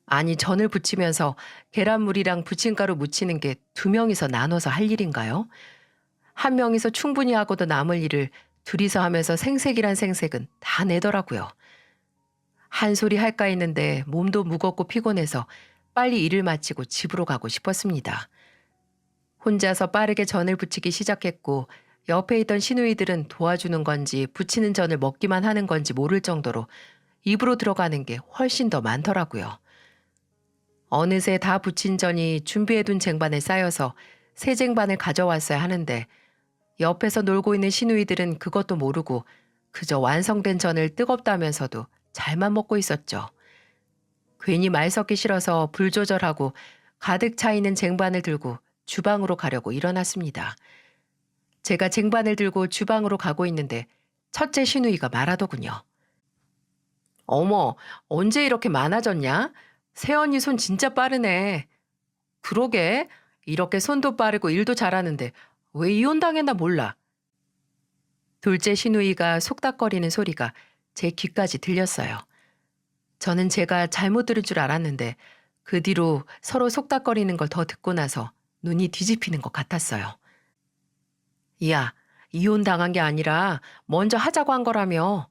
아니, 전을 부치면서 계란물이랑 부침가루 무치는 게 2명이서 나눠서 할 일인가요? 한 명이서 충분히 하고도 남을 일을 둘이서 하면서 생색이란 생색은 다 내더라고요. 한 소리 할까 했는데 몸도 무겁고 피곤해서 빨리 일을 마치고 집으로 가고 싶었습니다. 혼자서 빠르게 전을 부치기 시작했고 옆에 있던 시누이들은 도와주는 건지 부치는 전을 먹기만 하는 건지 모를 정도로 입으로 들어가는 게 훨씬 더 많더라고요. 어느새 다 부친 전이 준비해둔 쟁반에 쌓여서 새 쟁반을 가져왔어야 하는데 옆에서 놀고 있는 시누이들은 그것도 모르고 그저 완성된 전을 뜨겁다면서도 잘만 먹고 있었죠. 괜히 말 섞기 싫어서 불 조절하고 가득 차 있는 쟁반을 들고 주방으로 가려고 일어났습니다. 제가 쟁반을 들고 주방으로 가고 있는데 첫째 시누이가 말하더군요. 어머, 언제 이렇게 많아졌냐? 새언니 손 진짜 빠르네. 그러게, 이렇게 손도 빠르고 일도 잘하는데 왜 이혼당했나 몰라. 둘째 시누이가 속닥거리는 소리가 제 귀까지 들렸어요. 저는 제가 잘못 들은 줄 알았는데 그 뒤로 서로 속닥거리는 걸 더 듣고 나서 눈이 뒤집히는 것 같았어요. 야, 이혼당한 게 아니라 먼저 하자고 한 거라며.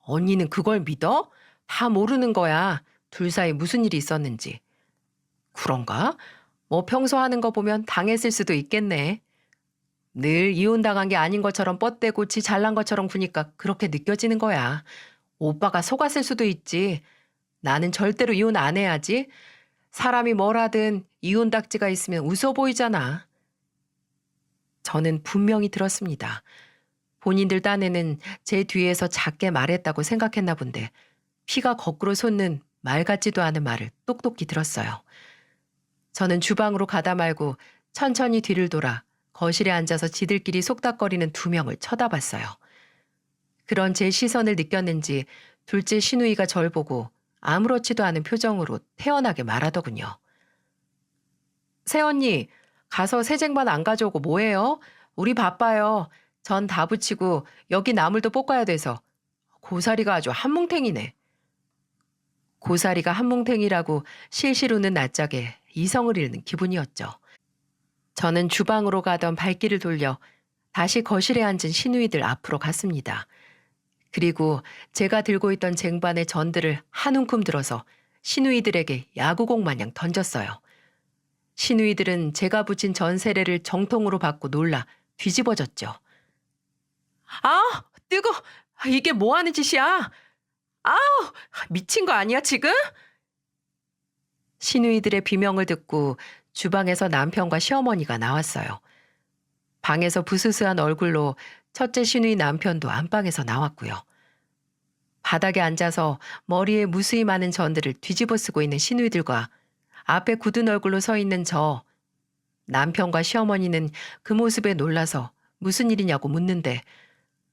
언니는 그걸 믿어? 다 모르는 거야. 둘 사이 무슨 일이 있었는지. 그런가? 뭐 평소 하는 거 보면 당했을 수도 있겠네. 늘 이혼당한 게 아닌 것처럼 뻗대고 지 잘난 것처럼 구니까 그렇게 느껴지는 거야. 오빠가 속았을 수도 있지. 나는 절대로 이혼 안 해야지. 사람이 뭘 하든 이혼 딱지가 있으면 웃어 보이잖아. 저는 분명히 들었습니다. 본인들 딴에는 제 뒤에서 작게 말했다고 생각했나 본데 피가 거꾸로 솟는 말 같지도 않은 말을 똑똑히 들었어요. 저는 주방으로 가다 말고 천천히 뒤를 돌아 거실에 앉아서 지들끼리 속닥거리는 2명을 쳐다봤어요. 그런 제 시선을 느꼈는지 둘째 시누이가 절 보고 아무렇지도 않은 표정으로 태연하게 말하더군요. 새언니, 가서 새 쟁반 안 가져오고 뭐해요? 우리 바빠요. 전 다 부치고 여기 나물도 볶아야 돼서. 고사리가 아주 한뭉탱이네. 고사리가 한뭉탱이라고 실실 웃는 낯짝에 이성을 잃는 기분이었죠. 저는 주방으로 가던 발길을 돌려 다시 거실에 앉은 시누이들 앞으로 갔습니다. 그리고 제가 들고 있던 쟁반의 전들을 한 움큼 들어서 시누이들에게 야구공 마냥 던졌어요. 시누이들은 제가 붙인 전 세례를 정통으로 받고 놀라 뒤집어졌죠. 아, 뜨거! 이게 뭐 하는 짓이야? 아우, 미친 거 아니야, 지금? 시누이들의 비명을 듣고 주방에서 남편과 시어머니가 나왔어요. 방에서 부스스한 얼굴로 첫째 시누이 남편도 안방에서 나왔고요. 바닥에 앉아서 머리에 무수히 많은 전들을 뒤집어 쓰고 있는 시누이들과 앞에 굳은 얼굴로 서 있는 남편과 시어머니는 그 모습에 놀라서 무슨 일이냐고 묻는데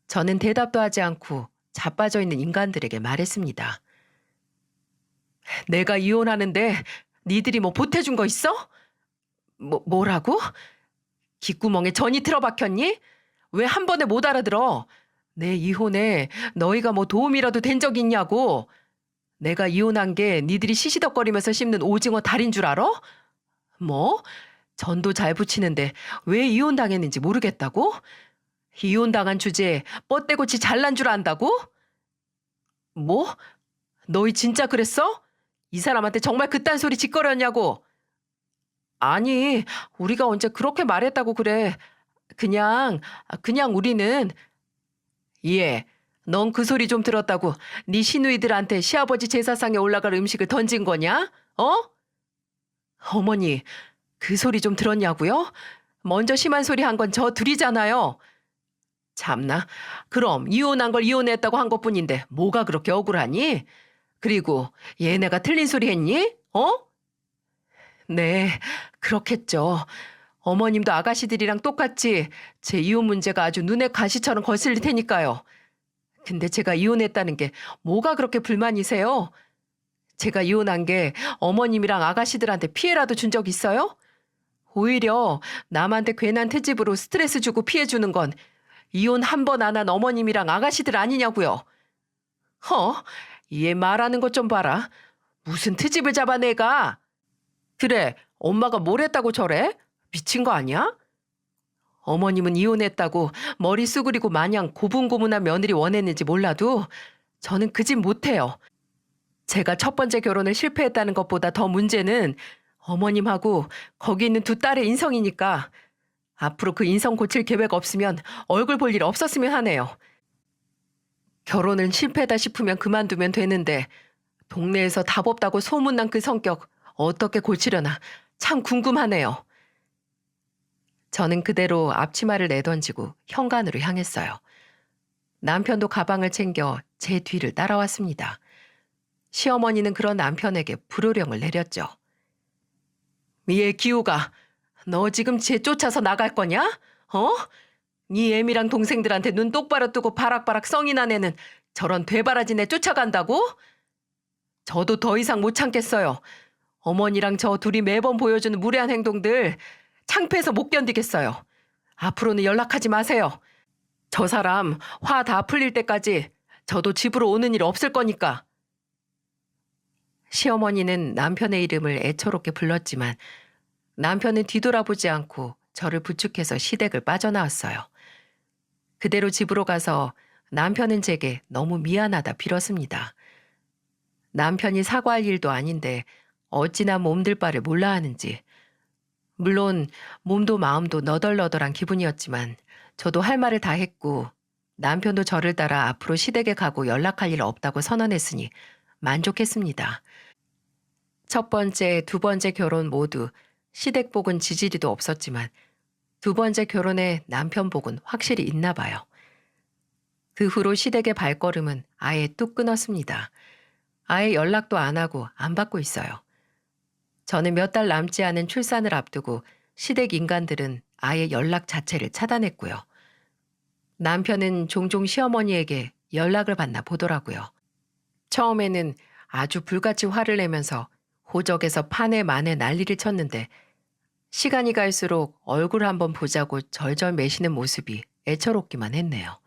저는 대답도 하지 않고 자빠져 있는 인간들에게 말했습니다. 내가 이혼하는데 니들이 뭐 보태준 거 있어? 뭐라고? 귓구멍에 전이 틀어박혔니? 왜 한 번에 못 알아들어? 내 이혼에 너희가 뭐 도움이라도 된 적 있냐고. 내가 이혼한 게 니들이 시시덕거리면서 씹는 오징어 다리인 줄 알아? 뭐? 전도 잘 붙이는데 왜 이혼당했는지 모르겠다고? 이혼당한 주제에 뻗대고치 잘난 줄 안다고? 뭐? 너희 진짜 그랬어? 이 사람한테 정말 그딴 소리 짓거렸냐고? 아니, 우리가 언제 그렇게 말했다고 그래. 그냥 우리는. 예, 넌 그 소리 좀 들었다고 네 시누이들한테 시아버지 제사상에 올라갈 음식을 던진 거냐? 어? 어머니, 그 소리 좀 들었냐고요? 먼저 심한 소리 한 건 저 둘이잖아요. 참나, 그럼 이혼한 걸 이혼했다고 한 것뿐인데 뭐가 그렇게 억울하니? 그리고 얘네가 틀린 소리 했니? 어? 네, 그렇겠죠. 어머님도 아가씨들이랑 똑같이 제 이혼 문제가 아주 눈에 가시처럼 거슬릴 테니까요. 근데 제가 이혼했다는 게 뭐가 그렇게 불만이세요? 제가 이혼한 게 어머님이랑 아가씨들한테 피해라도 준 적 있어요? 오히려 남한테 괜한 트집으로 스트레스 주고 피해 주는 건 이혼 한 번 안 한 어머님이랑 아가씨들 아니냐고요. 얘 말하는 것 좀 봐라. 무슨 트집을 잡아 내가. 그래, 엄마가 뭘 했다고 저래? 미친 거 아니야? 어머님은 이혼했다고 머리 쑤그리고 마냥 고분고분한 며느리 원했는지 몰라도 저는 그 집 못해요. 제가 첫 번째 결혼을 실패했다는 것보다 더 문제는 어머님하고 거기 있는 두 딸의 인성이니까 앞으로 그 인성 고칠 계획 없으면 얼굴 볼 일 없었으면 하네요. 결혼은 실패다 싶으면 그만두면 되는데 동네에서 답 없다고 소문난 그 성격 어떻게 고치려나 참 궁금하네요. 저는 그대로 앞치마를 내던지고 현관으로 향했어요. 남편도 가방을 챙겨 제 뒤를 따라왔습니다. 시어머니는 그런 남편에게 불호령을 내렸죠. 얘 기우가 너 지금 쟤 쫓아서 나갈 거냐? 어? 네 애미랑 동생들한테 눈 똑바로 뜨고 바락바락 성이 난 애는 저런 되바라진 애 쫓아간다고? 저도 더 이상 못 참겠어요. 어머니랑 저 둘이 매번 보여주는 무례한 행동들 창피해서 못 견디겠어요. 앞으로는 연락하지 마세요. 저 사람 화 다 풀릴 때까지 저도 집으로 오는 일 없을 거니까. 시어머니는 남편의 이름을 애처롭게 불렀지만 남편은 뒤돌아보지 않고 저를 부축해서 시댁을 빠져나왔어요. 그대로 집으로 가서 남편은 제게 너무 미안하다 빌었습니다. 남편이 사과할 일도 아닌데 어찌나 몸들 바를 몰라 하는지. 물론 몸도 마음도 너덜너덜한 기분이었지만 저도 할 말을 다 했고 남편도 저를 따라 앞으로 시댁에 가고 연락할 일 없다고 선언했으니 만족했습니다. 첫 번째, 두 번째 결혼 모두 시댁 복은 지지리도 없었지만 두 번째 결혼에 남편 복은 확실히 있나 봐요. 그 후로 시댁의 발걸음은 아예 뚝 끊었습니다. 아예 연락도 안 하고 안 받고 있어요. 저는 몇 달 남지 않은 출산을 앞두고 시댁 인간들은 아예 연락 자체를 차단했고요. 남편은 종종 시어머니에게 연락을 받나 보더라고요. 처음에는 아주 불같이 화를 내면서 호적에서 판에 만에 난리를 쳤는데 시간이 갈수록 얼굴 한번 보자고 절절 매시는 모습이 애처롭기만 했네요.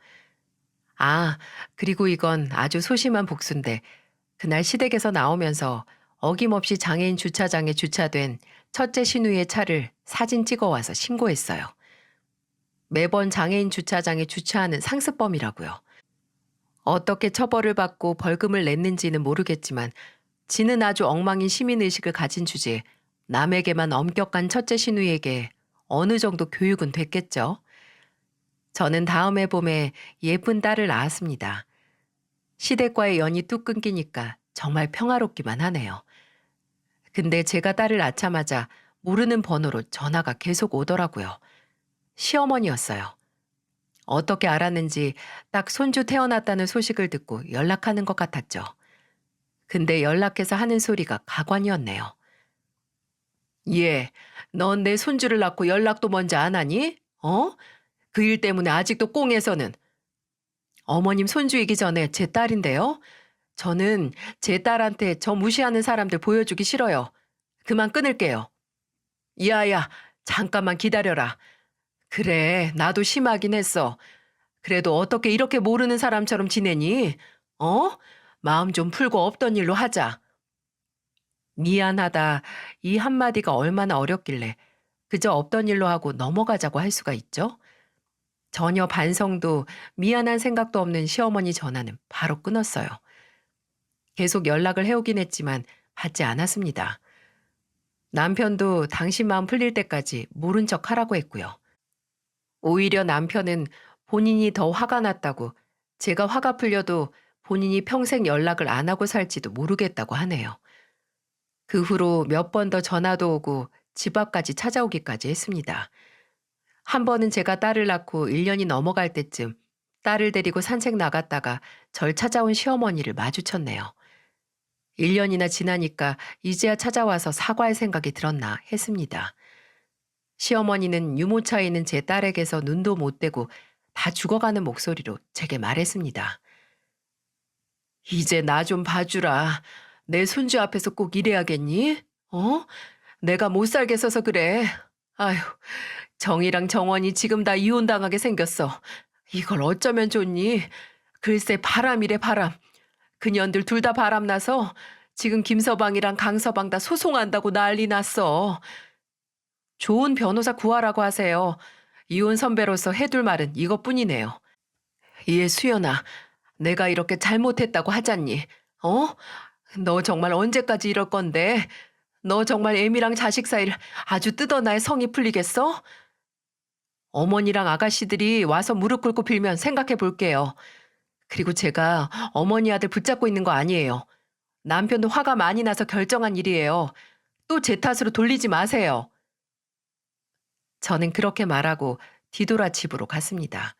아, 그리고 이건 아주 소심한 복수인데 그날 시댁에서 나오면서 어김없이 장애인 주차장에 주차된 첫째 시누이의 차를 사진 찍어와서 신고했어요. 매번 장애인 주차장에 주차하는 상습범이라고요. 어떻게 처벌을 받고 벌금을 냈는지는 모르겠지만 지는 아주 엉망인 시민의식을 가진 주제에 남에게만 엄격한 첫째 시누이에게 어느 정도 교육은 됐겠죠. 저는 다음 해 봄에 예쁜 딸을 낳았습니다. 시댁과의 연이 뚝 끊기니까 정말 평화롭기만 하네요. 근데 제가 딸을 낳자마자 모르는 번호로 전화가 계속 오더라고요. 시어머니였어요. 어떻게 알았는지 딱 손주 태어났다는 소식을 듣고 연락하는 것 같았죠. 근데 연락해서 하는 소리가 가관이었네요. 얘, 넌 내 손주를 낳고 연락도 먼저 안 하니? 어? 그 일 때문에 아직도 꽁에서는. 어머님 손주이기 전에 제 딸인데요. 저는 제 딸한테 저 무시하는 사람들 보여주기 싫어요. 그만 끊을게요. 야야, 잠깐만 기다려라. 그래, 나도 심하긴 했어. 그래도 어떻게 이렇게 모르는 사람처럼 지내니? 어? 마음 좀 풀고 없던 일로 하자. 미안하다. 이 한마디가 얼마나 어렵길래 그저 없던 일로 하고 넘어가자고 할 수가 있죠? 전혀 반성도 미안한 생각도 없는 시어머니 전화는 바로 끊었어요. 계속 연락을 해오긴 했지만 받지 않았습니다. 남편도 당신 마음 풀릴 때까지 모른 척 하라고 했고요. 오히려 남편은 본인이 더 화가 났다고 제가 화가 풀려도 본인이 평생 연락을 안 하고 살지도 모르겠다고 하네요. 그 후로 몇 번 더 전화도 오고 집 앞까지 찾아오기까지 했습니다. 한 번은 제가 딸을 낳고 1년이 넘어갈 때쯤 딸을 데리고 산책 나갔다가 절 찾아온 시어머니를 마주쳤네요. 1년이나 지나니까 이제야 찾아와서 사과할 생각이 들었나 했습니다. 시어머니는 유모차에 있는 제 딸에게서 눈도 못 떼고 다 죽어가는 목소리로 제게 말했습니다. 이제 나 좀 봐주라. 내 손주 앞에서 꼭 이래야겠니? 어? 내가 못 살겠어서 그래. 아휴, 정이랑 정원이 지금 다 이혼당하게 생겼어. 이걸 어쩌면 좋니? 글쎄 바람이래 바람. 그년들 둘 다 바람나서 지금 김서방이랑 강서방 다 소송한다고 난리 났어. 좋은 변호사 구하라고 하세요. 이혼 선배로서 해둘 말은 이것뿐이네요. 예, 수연아. 내가 이렇게 잘못했다고 하잖니. 어? 너 정말 언제까지 이럴 건데? 너 정말 애미랑 자식 사이를 아주 뜯어놔야 성이 풀리겠어? 어머니랑 아가씨들이 와서 무릎 꿇고 빌면 생각해 볼게요. 그리고 제가 어머니 아들 붙잡고 있는 거 아니에요. 남편도 화가 많이 나서 결정한 일이에요. 또 제 탓으로 돌리지 마세요. 저는 그렇게 말하고 뒤돌아 집으로 갔습니다.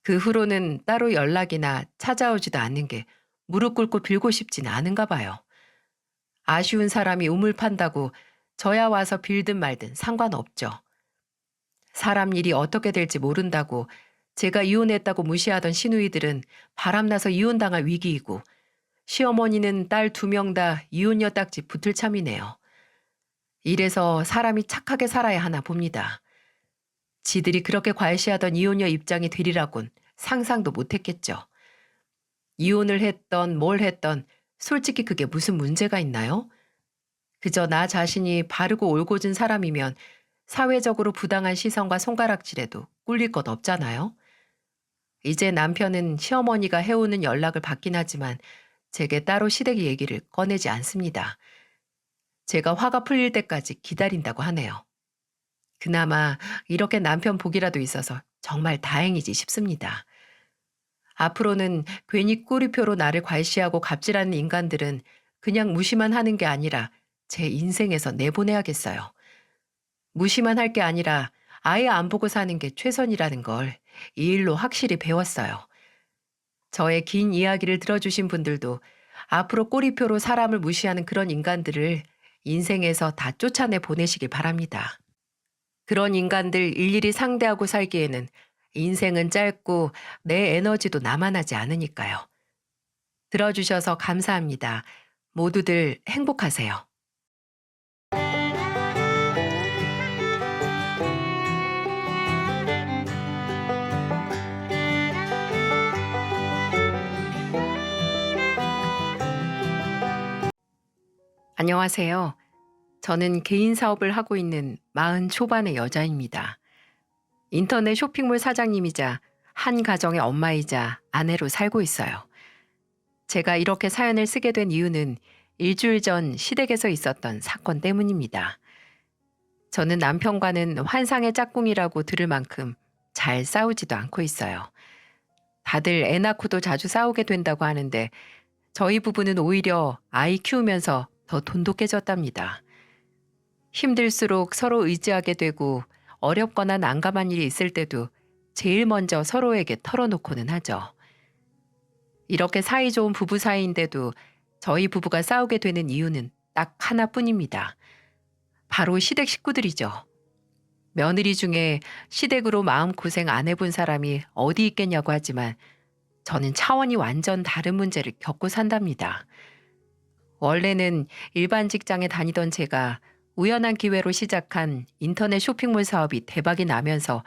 그 후로는 따로 연락이나 찾아오지도 않는 게 무릎 꿇고 빌고 싶진 않은가 봐요. 아쉬운 사람이 우물 판다고 저야 와서 빌든 말든 상관없죠. 사람 일이 어떻게 될지 모른다고 제가 이혼했다고 무시하던 시누이들은 바람나서 이혼당할 위기이고 시어머니는 딸 2명 다 이혼녀 딱지 붙을 참이네요. 이래서 사람이 착하게 살아야 하나 봅니다. 지들이 그렇게 과시하던 이혼녀 입장이 되리라곤 상상도 못했겠죠. 이혼을 했던 뭘 했던 솔직히 그게 무슨 문제가 있나요? 그저 나 자신이 바르고 올곧은 사람이면 사회적으로 부당한 시선과 손가락질에도 꿀릴 것 없잖아요. 이제 남편은 시어머니가 해오는 연락을 받긴 하지만 제게 따로 시댁 얘기를 꺼내지 않습니다. 제가 화가 풀릴 때까지 기다린다고 하네요. 그나마 이렇게 남편 복이라도 있어서 정말 다행이지 싶습니다. 앞으로는 괜히 꼬리표로 나를 괄시하고 갑질하는 인간들은 그냥 무시만 하는 게 아니라 제 인생에서 내보내야겠어요. 무시만 할 게 아니라 아예 안 보고 사는 게 최선이라는 걸 이 일로 확실히 배웠어요. 저의 긴 이야기를 들어주신 분들도 앞으로 꼬리표로 사람을 무시하는 그런 인간들을 인생에서 다 쫓아내 보내시길 바랍니다. 그런 인간들 일일이 상대하고 살기에는 인생은 짧고 내 에너지도 남아나지 않으니까요. 들어주셔서 감사합니다. 모두들 행복하세요. 안녕하세요. 저는 개인 사업을 하고 있는 40 초반의 여자입니다. 인터넷 쇼핑몰 사장님이자 한 가정의 엄마이자 아내로 살고 있어요. 제가 이렇게 사연을 쓰게 된 이유는 일주일 전 시댁에서 있었던 사건 때문입니다. 저는 남편과는 환상의 짝꿍이라고 들을 만큼 잘 싸우지도 않고 있어요. 다들 애 낳고도 자주 싸우게 된다고 하는데 저희 부부는 오히려 아이 키우면서 더 돈독해졌답니다. 힘들수록 서로 의지하게 되고 어렵거나 난감한 일이 있을 때도 제일 먼저 서로에게 털어놓고는 하죠. 이렇게 사이좋은 부부 사이인데도 저희 부부가 싸우게 되는 이유는 딱 하나뿐입니다. 바로 시댁 식구들이죠. 며느리 중에 시댁으로 마음고생 안 해본 사람이 어디 있겠냐고 하지만 저는 차원이 완전 다른 문제를 겪고 산답니다. 원래는 일반 직장에 다니던 제가 우연한 기회로 시작한 인터넷 쇼핑몰 사업이 대박이 나면서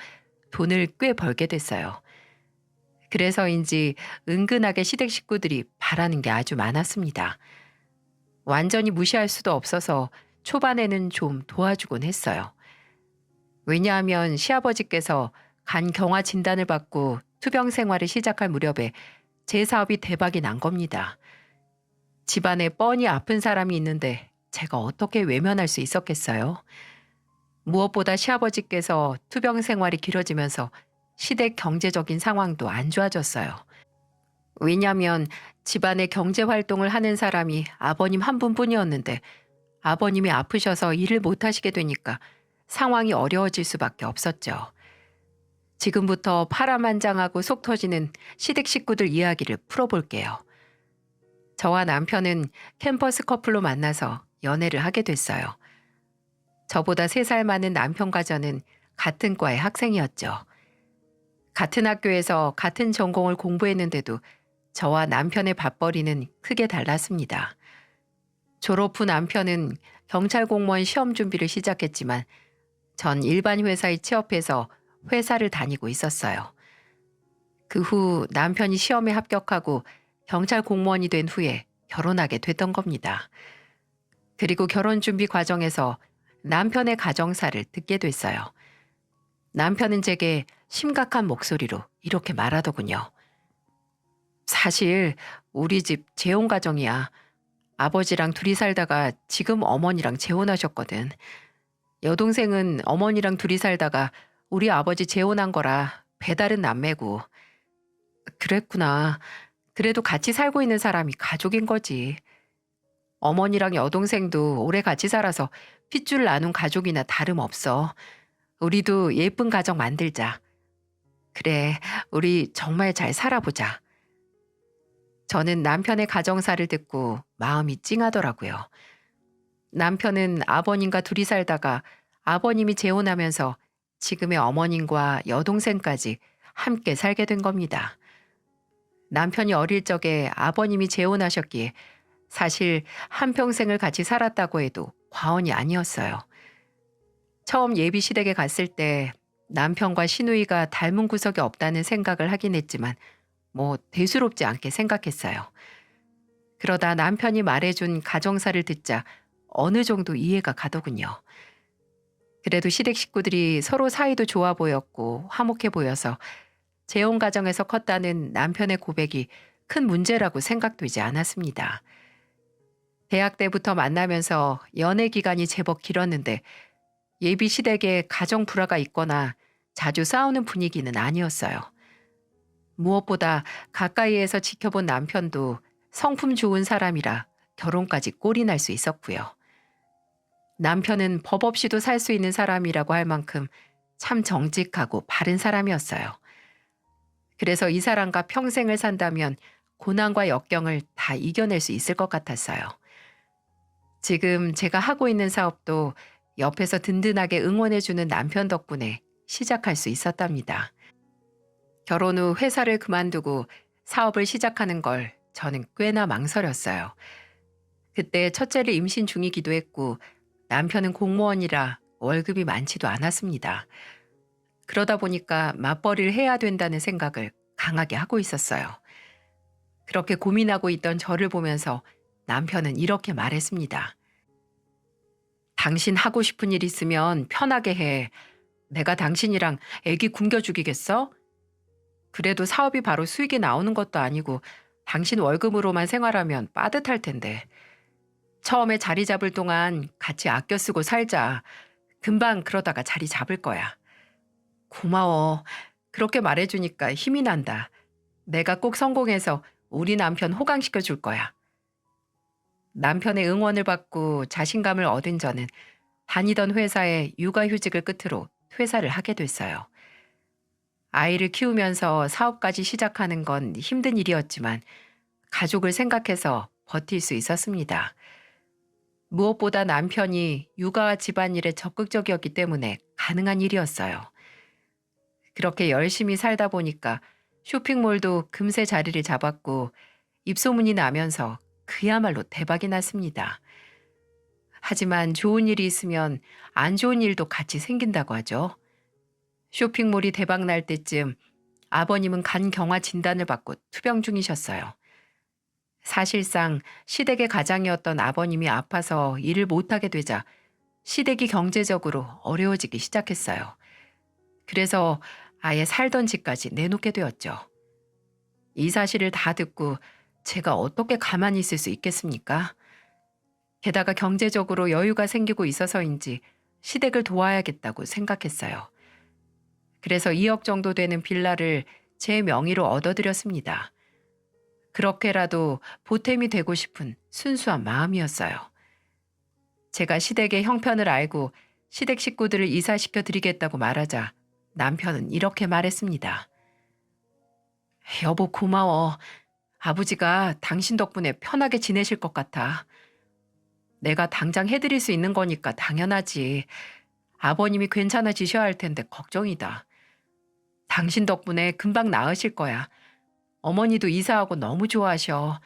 돈을 꽤 벌게 됐어요. 그래서인지 은근하게 시댁 식구들이 바라는 게 아주 많았습니다. 완전히 무시할 수도 없어서 초반에는 좀 도와주곤 했어요. 왜냐하면 시아버지께서 간 경화 진단을 받고 투병 생활을 시작할 무렵에 제 사업이 대박이 난 겁니다. 집안에 뻔히 아픈 사람이 있는데 제가 어떻게 외면할 수 있었겠어요? 무엇보다 시아버지께서 투병 생활이 길어지면서 시댁 경제적인 상황도 안 좋아졌어요. 왜냐하면 집안의 경제 활동을 하는 사람이 아버님 한 분뿐이었는데 아버님이 아프셔서 일을 못 하시게 되니까 상황이 어려워질 수밖에 없었죠. 지금부터 파란만장하고 속 터지는 시댁 식구들 이야기를 풀어볼게요. 저와 남편은 캠퍼스 커플로 만나서 연애를 하게 됐어요. 저보다 3살 많은 남편과 저는 같은 과의 학생이었죠. 같은 학교에서 같은 전공을 공부했는데도 저와 남편의 밥벌이는 크게 달랐습니다. 졸업 후 남편은 경찰 공무원 시험 준비를 시작했지만 전 일반 회사에 취업해서 회사를 다니고 있었어요. 그 후 남편이 시험에 합격하고 경찰 공무원이 된 후에 결혼하게 됐던 겁니다. 그리고 결혼 준비 과정에서 남편의 가정사를 듣게 됐어요. 남편은 제게 심각한 목소리로 이렇게 말하더군요. 사실 우리 집 재혼 가정이야. 아버지랑 둘이 살다가 지금 어머니랑 재혼하셨거든. 여동생은 어머니랑 둘이 살다가 우리 아버지 재혼한 거라 배달은 남매고. 그랬구나. 그래도 같이 살고 있는 사람이 가족인 거지. 어머니랑 여동생도 오래 같이 살아서 핏줄 나눈 가족이나 다름없어. 우리도 예쁜 가정 만들자. 그래, 우리 정말 잘 살아보자. 저는 남편의 가정사를 듣고 마음이 찡하더라고요. 남편은 아버님과 둘이 살다가 아버님이 재혼하면서 지금의 어머님과 여동생까지 함께 살게 된 겁니다. 남편이 어릴 적에 아버님이 재혼하셨기에 사실 한평생을 같이 살았다고 해도 과언이 아니었어요. 처음 예비 시댁에 갔을 때 남편과 시누이가 닮은 구석이 없다는 생각을 하긴 했지만 뭐 대수롭지 않게 생각했어요. 그러다 남편이 말해준 가정사를 듣자 어느 정도 이해가 가더군요. 그래도 시댁 식구들이 서로 사이도 좋아 보였고 화목해 보여서 재혼 가정에서 컸다는 남편의 고백이 큰 문제라고 생각되지 않았습니다. 대학 때부터 만나면서 연애 기간이 제법 길었는데 예비 시댁에 가정 불화가 있거나 자주 싸우는 분위기는 아니었어요. 무엇보다 가까이에서 지켜본 남편도 성품 좋은 사람이라 결혼까지 꼴이 날 수 있었고요. 남편은 법 없이도 살 수 있는 사람이라고 할 만큼 참 정직하고 바른 사람이었어요. 그래서 이 사람과 평생을 산다면 고난과 역경을 다 이겨낼 수 있을 것 같았어요. 지금 제가 하고 있는 사업도 옆에서 든든하게 응원해주는 남편 덕분에 시작할 수 있었답니다. 결혼 후 회사를 그만두고 사업을 시작하는 걸 저는 꽤나 망설였어요. 그때 첫째를 임신 중이기도 했고 남편은 공무원이라 월급이 많지도 않았습니다. 그러다 보니까 맞벌이를 해야 된다는 생각을 강하게 하고 있었어요. 그렇게 고민하고 있던 저를 보면서 남편은 이렇게 말했습니다. 당신 하고 싶은 일 있으면 편하게 해. 내가 당신이랑 애기 굶겨 죽이겠어? 그래도 사업이 바로 수익이 나오는 것도 아니고 당신 월급으로만 생활하면 빠듯할 텐데. 처음에 자리 잡을 동안 같이 아껴 쓰고 살자. 금방 그러다가 자리 잡을 거야. 고마워. 그렇게 말해주니까 힘이 난다. 내가 꼭 성공해서 우리 남편 호강시켜 줄 거야. 남편의 응원을 받고 자신감을 얻은 저는 다니던 회사에 육아휴직을 끝으로 퇴사를 하게 됐어요. 아이를 키우면서 사업까지 시작하는 건 힘든 일이었지만 가족을 생각해서 버틸 수 있었습니다. 무엇보다 남편이 육아와 집안일에 적극적이었기 때문에 가능한 일이었어요. 그렇게 열심히 살다 보니까 쇼핑몰도 금세 자리를 잡았고 입소문이 나면서 그야말로 대박이 났습니다. 하지만 좋은 일이 있으면 안 좋은 일도 같이 생긴다고 하죠. 쇼핑몰이 대박 날 때쯤 아버님은 간경화 진단을 받고 투병 중이셨어요. 사실상 시댁의 가장이었던 아버님이 아파서 일을 못하게 되자 시댁이 경제적으로 어려워지기 시작했어요. 그래서 아예 살던 집까지 내놓게 되었죠. 이 사실을 다 듣고 제가 어떻게 가만히 있을 수 있겠습니까? 게다가 경제적으로 여유가 생기고 있어서인지 시댁을 도와야겠다고 생각했어요. 그래서 2억 정도 되는 빌라를 제 명의로 얻어들였습니다. 그렇게라도 보탬이 되고 싶은 순수한 마음이었어요. 제가 시댁의 형편을 알고 시댁 식구들을 이사시켜 드리겠다고 말하자 남편은 이렇게 말했습니다. 여보 고마워. 아버지가 당신 덕분에 편하게 지내실 것 같아. 내가 당장 해드릴 수 있는 거니까 당연하지. 아버님이 괜찮아지셔야 할 텐데 걱정이다. 당신 덕분에 금방 나으실 거야. 어머니도 이사하고 너무 좋아하셔.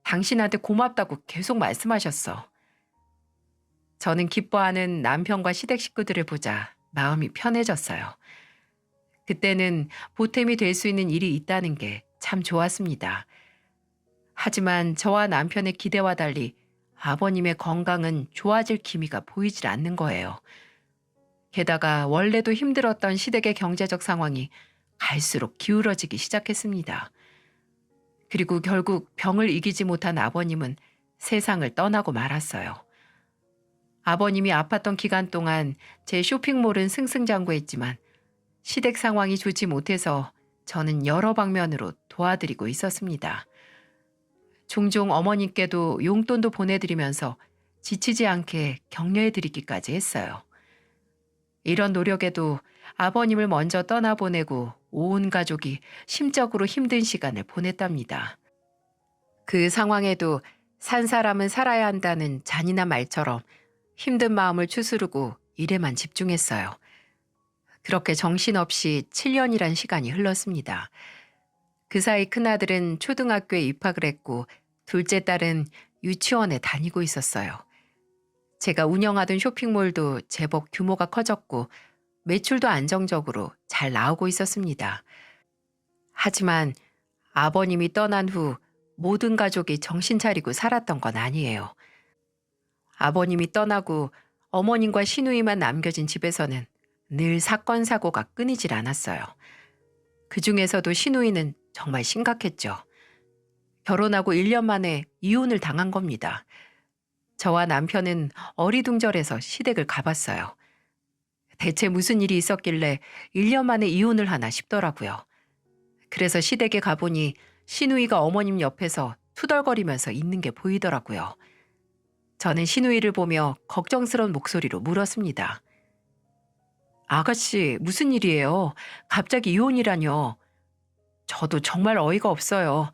당신한테 고맙다고 계속 말씀하셨어. 저는 기뻐하는 남편과 시댁 식구들을 보자 마음이 편해졌어요. 그때는 보탬이 될 수 있는 일이 있다는 게 참 좋았습니다. 하지만 저와 남편의 기대와 달리 아버님의 건강은 좋아질 기미가 보이질 않는 거예요. 게다가 원래도 힘들었던 시댁의 경제적 상황이 갈수록 기울어지기 시작했습니다. 그리고 결국 병을 이기지 못한 아버님은 세상을 떠나고 말았어요. 아버님이 아팠던 기간 동안 제 쇼핑몰은 승승장구했지만 시댁 상황이 좋지 못해서 저는 여러 방면으로 도와드리고 있었습니다. 종종 어머님께도 용돈도 보내드리면서 지치지 않게 격려해드리기까지 했어요. 이런 노력에도 아버님을 먼저 떠나보내고 온 가족이 심적으로 힘든 시간을 보냈답니다. 그 상황에도 산 사람은 살아야 한다는 잔인한 말처럼 힘든 마음을 추스르고 일에만 집중했어요. 그렇게 정신없이 7년이란 시간이 흘렀습니다. 그 사이 큰아들은 초등학교에 입학을 했고 둘째 딸은 유치원에 다니고 있었어요. 제가 운영하던 쇼핑몰도 제법 규모가 커졌고 매출도 안정적으로 잘 나오고 있었습니다. 하지만 아버님이 떠난 후 모든 가족이 정신 차리고 살았던 건 아니에요. 아버님이 떠나고 어머님과 시누이만 남겨진 집에서는 늘 사건 사고가 끊이질 않았어요. 그 중에서도 시누이는 정말 심각했죠. 결혼하고 1년 만에 이혼을 당한 겁니다. 저와 남편은 어리둥절해서 시댁을 가봤어요. 대체 무슨 일이 있었길래 1년 만에 이혼을 하나 싶더라고요. 그래서 시댁에 가보니 시누이가 어머님 옆에서 투덜거리면서 있는 게 보이더라고요. 저는 시누이를 보며 걱정스러운 목소리로 물었습니다. 아가씨, 무슨 일이에요? 갑자기 이혼이라뇨? 저도 정말 어이가 없어요.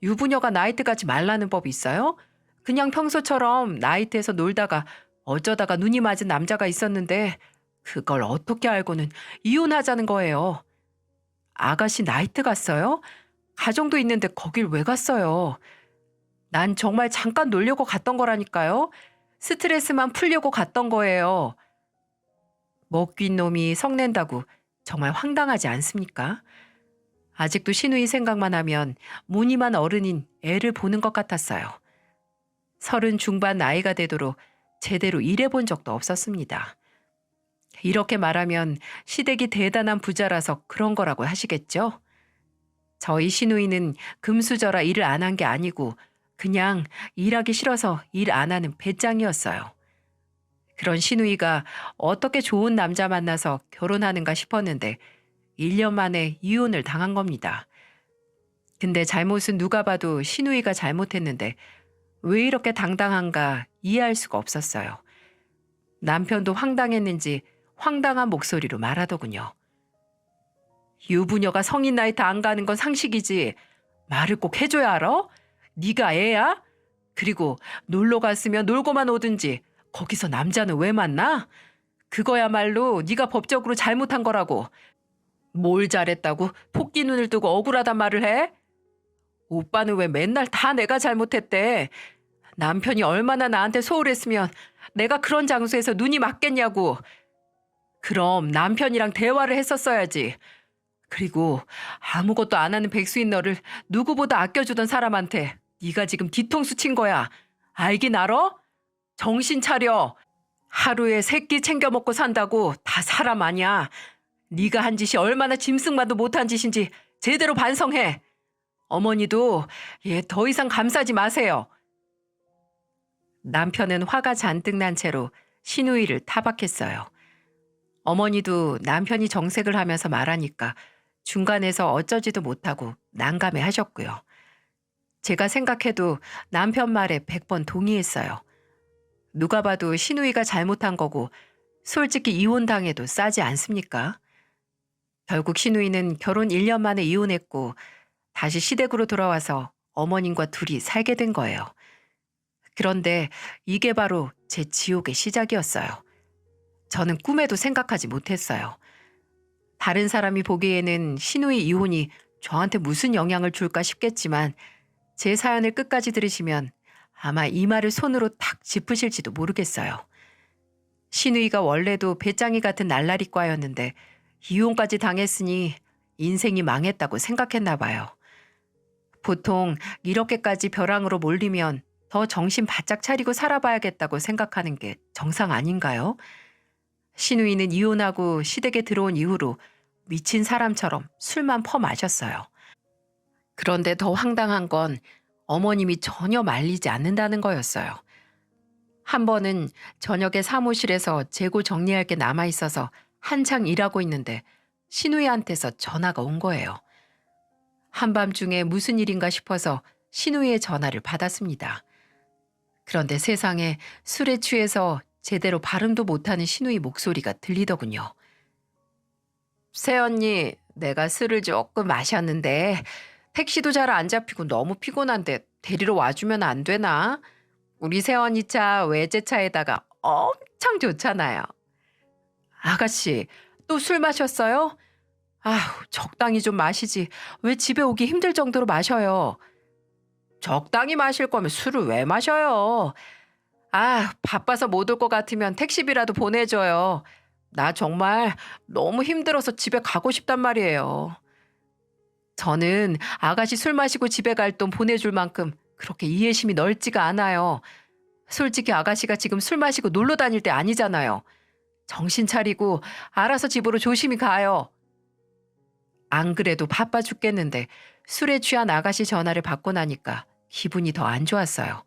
유부녀가 나이트 가지 말라는 법이 있어요? 그냥 평소처럼 나이트에서 놀다가 어쩌다가 눈이 맞은 남자가 있었는데 그걸 어떻게 알고는 이혼하자는 거예요. 아가씨 나이트 갔어요? 가정도 있는데 거길 왜 갔어요? 난 정말 잠깐 놀려고 갔던 거라니까요. 스트레스만 풀려고 갔던 거예요. 먹긴 놈이 성낸다고 정말 황당하지 않습니까? 아직도 시누이 생각만 하면 무늬만 어른인 애를 보는 것 같았어요. 30 중반 나이가 되도록 제대로 일해본 적도 없었습니다. 이렇게 말하면 시댁이 대단한 부자라서 그런 거라고 하시겠죠? 저희 시누이는 금수저라 일을 안 한 게 아니고 그냥 일하기 싫어서 일 안 하는 배짱이었어요. 그런 시누이가 어떻게 좋은 남자 만나서 결혼하는가 싶었는데 1년 만에 이혼을 당한 겁니다. 근데 잘못은 누가 봐도 시누이가 잘못했는데 왜 이렇게 당당한가 이해할 수가 없었어요. 남편도 황당했는지 황당한 목소리로 말하더군요. 유부녀가 성인 나이 다 안 가는 건 상식이지. 말을 꼭 해줘야 알아? 네가 애야? 그리고 놀러 갔으면 놀고만 오든지 거기서 남자는 왜 만나? 그거야말로 네가 법적으로 잘못한 거라고. 뭘 잘했다고 토끼 눈을 뜨고 억울하단 말을 해? 오빠는 왜 맨날 다 내가 잘못했대? 남편이 얼마나 나한테 소홀했으면 내가 그런 장소에서 눈이 맞겠냐고. 그럼 남편이랑 대화를 했었어야지. 그리고 아무것도 안 하는 백수인 너를 누구보다 아껴주던 사람한테 네가 지금 뒤통수 친 거야. 알긴 알아? 정신 차려. 하루에 세 끼 챙겨 먹고 산다고 다 사람 아니야. 네가 한 짓이 얼마나 짐승만도 못한 짓인지 제대로 반성해. 어머니도 얘 더 이상 감싸지 마세요. 남편은 화가 잔뜩 난 채로 시누이를 타박했어요. 어머니도 남편이 정색을 하면서 말하니까 중간에서 어쩌지도 못하고 난감해 하셨고요. 제가 생각해도 남편 말에 100번 동의했어요. 누가 봐도 시누이가 잘못한 거고 솔직히 이혼당해도 싸지 않습니까? 결국 시누이는 결혼 1년 만에 이혼했고 다시 시댁으로 돌아와서 어머님과 둘이 살게 된 거예요. 그런데 이게 바로 제 지옥의 시작이었어요. 저는 꿈에도 생각하지 못했어요. 다른 사람이 보기에는 시누이 이혼이 저한테 무슨 영향을 줄까 싶겠지만 제 사연을 끝까지 들으시면 아마 이 말을 손으로 탁 짚으실지도 모르겠어요. 시누이가 원래도 배짱이 같은 날라리과였는데 이혼까지 당했으니 인생이 망했다고 생각했나 봐요. 보통 이렇게까지 벼랑으로 몰리면 더 정신 바짝 차리고 살아봐야겠다고 생각하는 게 정상 아닌가요? 시누이는 이혼하고 시댁에 들어온 이후로 미친 사람처럼 술만 퍼마셨어요. 그런데 더 황당한 건 어머님이 전혀 말리지 않는다는 거였어요. 한 번은 저녁에 사무실에서 재고 정리할 게 남아있어서 한창 일하고 있는데 시누이한테서 전화가 온 거예요. 한밤중에 무슨 일인가 싶어서 시누이의 전화를 받았습니다. 그런데 세상에 술에 취해서 제대로 발음도 못하는 시누이 목소리가 들리더군요. 새언니, 내가 술을 조금 마셨는데 택시도 잘 안 잡히고 너무 피곤한데 데리러 와주면 안 되나? 우리 새언니 차 외제차에다가 엄청 좋잖아요. 아가씨, 또 술 마셨어요? 아휴, 적당히 좀 마시지. 왜 집에 오기 힘들 정도로 마셔요? 적당히 마실 거면 술을 왜 마셔요? 아, 바빠서 못 올 것 같으면 택시비라도 보내줘요. 나 정말 너무 힘들어서 집에 가고 싶단 말이에요. 저는 아가씨 술 마시고 집에 갈 돈 보내줄 만큼 그렇게 이해심이 넓지가 않아요. 솔직히 아가씨가 지금 술 마시고 놀러 다닐 때 아니잖아요. 정신 차리고 알아서 집으로 조심히 가요. 안 그래도 바빠 죽겠는데 술에 취한 아가씨 전화를 받고 나니까 기분이 더 안 좋았어요.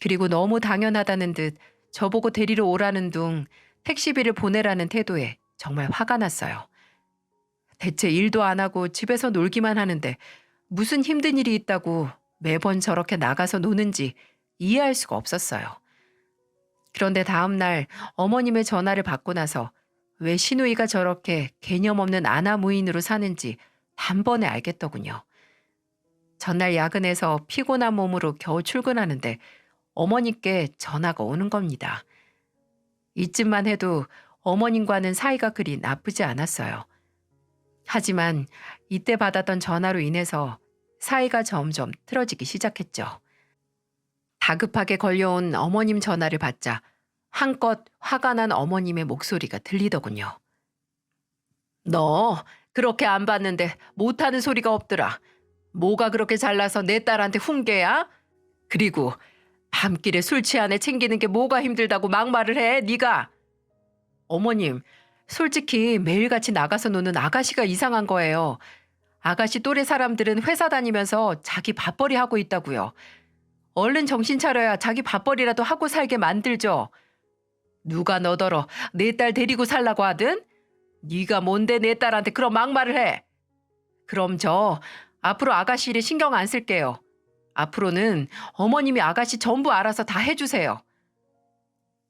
그리고 너무 당연하다는 듯 저보고 데리러 오라는 둥 택시비를 보내라는 태도에 정말 화가 났어요. 대체 일도 안 하고 집에서 놀기만 하는데 무슨 힘든 일이 있다고 매번 저렇게 나가서 노는지 이해할 수가 없었어요. 그런데 다음 날 어머님의 전화를 받고 나서 왜 시누이가 저렇게 개념 없는 아나무인으로 사는지 단번에 알겠더군요. 전날 야근해서 피곤한 몸으로 겨우 출근하는데 어머님께 전화가 오는 겁니다. 이쯤만 해도 어머님과는 사이가 그리 나쁘지 않았어요. 하지만 이때 받았던 전화로 인해서 사이가 점점 틀어지기 시작했죠. 다급하게 걸려온 어머님 전화를 받자 한껏 화가 난 어머님의 목소리가 들리더군요. 너 그렇게 안 봤는데 못하는 소리가 없더라. 뭐가 그렇게 잘나서 내 딸한테 훈계야? 그리고 밤길에 술 취한 애 챙기는 게 뭐가 힘들다고 막말을 해, 네가. 어머님, 솔직히 매일같이 나가서 노는 아가씨가 이상한 거예요. 아가씨 또래 사람들은 회사 다니면서 자기 밥벌이 하고 있다고요. 얼른 정신 차려야 자기 밥벌이라도 하고 살게 만들죠. 누가 너더러 내 딸 데리고 살라고 하든? 네가 뭔데 내 딸한테 그런 막말을 해. 그럼 저 앞으로 아가씨 일에 신경 안 쓸게요. 앞으로는 어머님이 아가씨 전부 알아서 다 해주세요.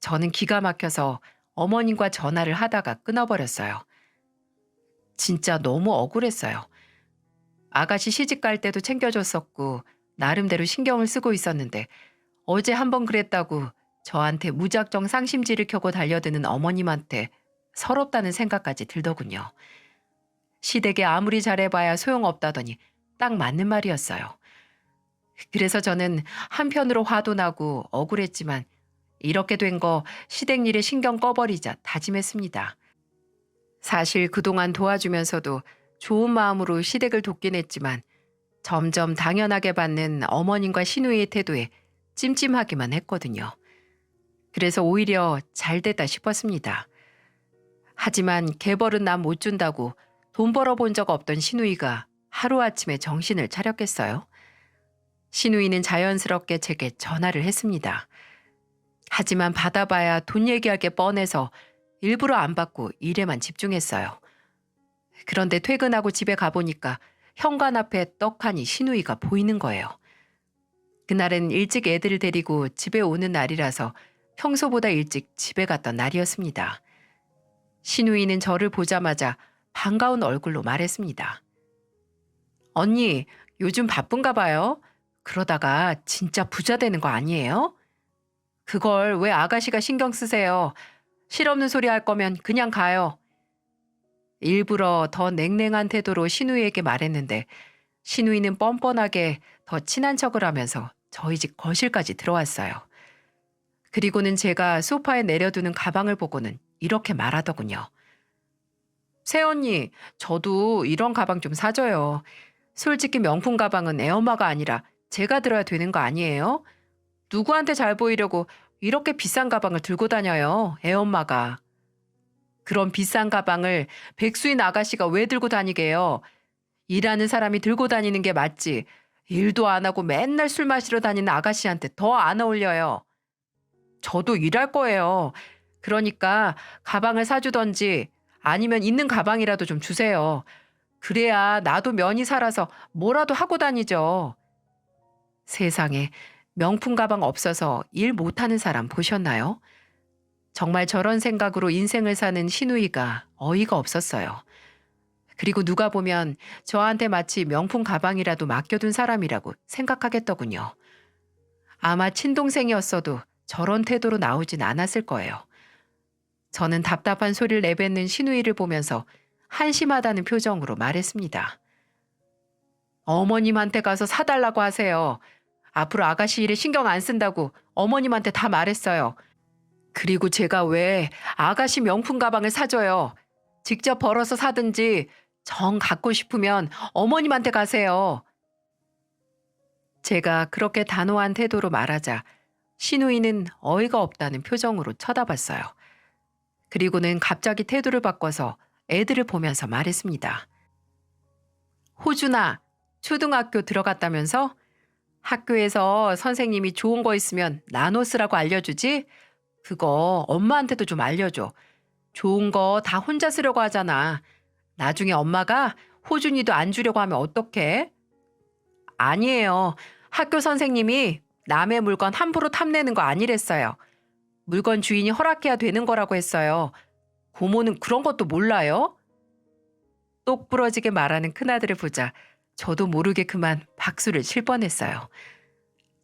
저는 기가 막혀서 어머님과 전화를 하다가 끊어버렸어요. 진짜 너무 억울했어요. 아가씨 시집 갈 때도 챙겨줬었고 나름대로 신경을 쓰고 있었는데 어제 한번 그랬다고 저한테 무작정 상심지를 켜고 달려드는 어머님한테 서럽다는 생각까지 들더군요. 시댁에 아무리 잘해봐야 소용없다더니 딱 맞는 말이었어요. 그래서 저는 한편으로 화도 나고 억울했지만 이렇게 된 거 시댁 일에 신경 꺼버리자 다짐했습니다. 사실 그동안 도와주면서도 좋은 마음으로 시댁을 돕긴 했지만 점점 당연하게 받는 어머님과 시누이의 태도에 찜찜하기만 했거든요. 그래서 오히려 잘 됐다 싶었습니다. 하지만 개벌은 남 못 준다고 돈 벌어본 적 없던 시누이가 하루아침에 정신을 차렸겠어요? 시누이는 자연스럽게 제게 전화를 했습니다. 하지만 받아봐야 돈 얘기할 게 뻔해서 일부러 안 받고 일에만 집중했어요. 그런데 퇴근하고 집에 가보니까 현관 앞에 떡하니 시누이가 보이는 거예요. 그날은 일찍 애들을 데리고 집에 오는 날이라서 평소보다 일찍 집에 갔던 날이었습니다. 시누이는 저를 보자마자 반가운 얼굴로 말했습니다. 언니, 요즘 바쁜가 봐요. 그러다가 진짜 부자 되는 거 아니에요? 그걸 왜 아가씨가 신경 쓰세요? 실없는 소리 할 거면 그냥 가요. 일부러 더 냉랭한 태도로 시누이에게 말했는데 시누이는 뻔뻔하게 더 친한 척을 하면서 저희 집 거실까지 들어왔어요. 그리고는 제가 소파에 내려두는 가방을 보고는 이렇게 말하더군요. 새언니, 저도 이런 가방 좀 사줘요. 솔직히 명품 가방은 애엄마가 아니라 제가 들어야 되는 거 아니에요? 누구한테 잘 보이려고 이렇게 비싼 가방을 들고 다녀요, 애엄마가. 그런 비싼 가방을 백수인 아가씨가 왜 들고 다니게요? 일하는 사람이 들고 다니는 게 맞지. 일도 안 하고 맨날 술 마시러 다니는 아가씨한테 더 안 어울려요. 저도 일할 거예요. 그러니까 가방을 사주던지 아니면 있는 가방이라도 좀 주세요. 그래야 나도 면이 살아서 뭐라도 하고 다니죠. 세상에 명품 가방 없어서 일 못하는 사람 보셨나요? 정말 저런 생각으로 인생을 사는 시누이가 어이가 없었어요. 그리고 누가 보면 저한테 마치 명품 가방이라도 맡겨둔 사람이라고 생각하겠더군요. 아마 친동생이었어도 저런 태도로 나오진 않았을 거예요. 저는 답답한 소리를 내뱉는 시누이를 보면서 한심하다는 표정으로 말했습니다. 어머님한테 가서 사달라고 하세요. 앞으로 아가씨 일에 신경 안 쓴다고 어머님한테 다 말했어요. 그리고 제가 왜 아가씨 명품 가방을 사줘요. 직접 벌어서 사든지 정 갖고 싶으면 어머님한테 가세요. 제가 그렇게 단호한 태도로 말하자 시누이는 어이가 없다는 표정으로 쳐다봤어요. 그리고는 갑자기 태도를 바꿔서 애들을 보면서 말했습니다. 호준아, 초등학교 들어갔다면서? 학교에서 선생님이 좋은 거 있으면 나눠 쓰라고 알려주지? 그거 엄마한테도 좀 알려줘. 좋은 거 다 혼자 쓰려고 하잖아. 나중에 엄마가 호준이도 안 주려고 하면 어떡해? 아니에요. 학교 선생님이 남의 물건 함부로 탐내는 거 아니랬어요. 물건 주인이 허락해야 되는 거라고 했어요. 고모는 그런 것도 몰라요? 똑 부러지게 말하는 큰아들을 보자 저도 모르게 그만 박수를 칠 뻔했어요.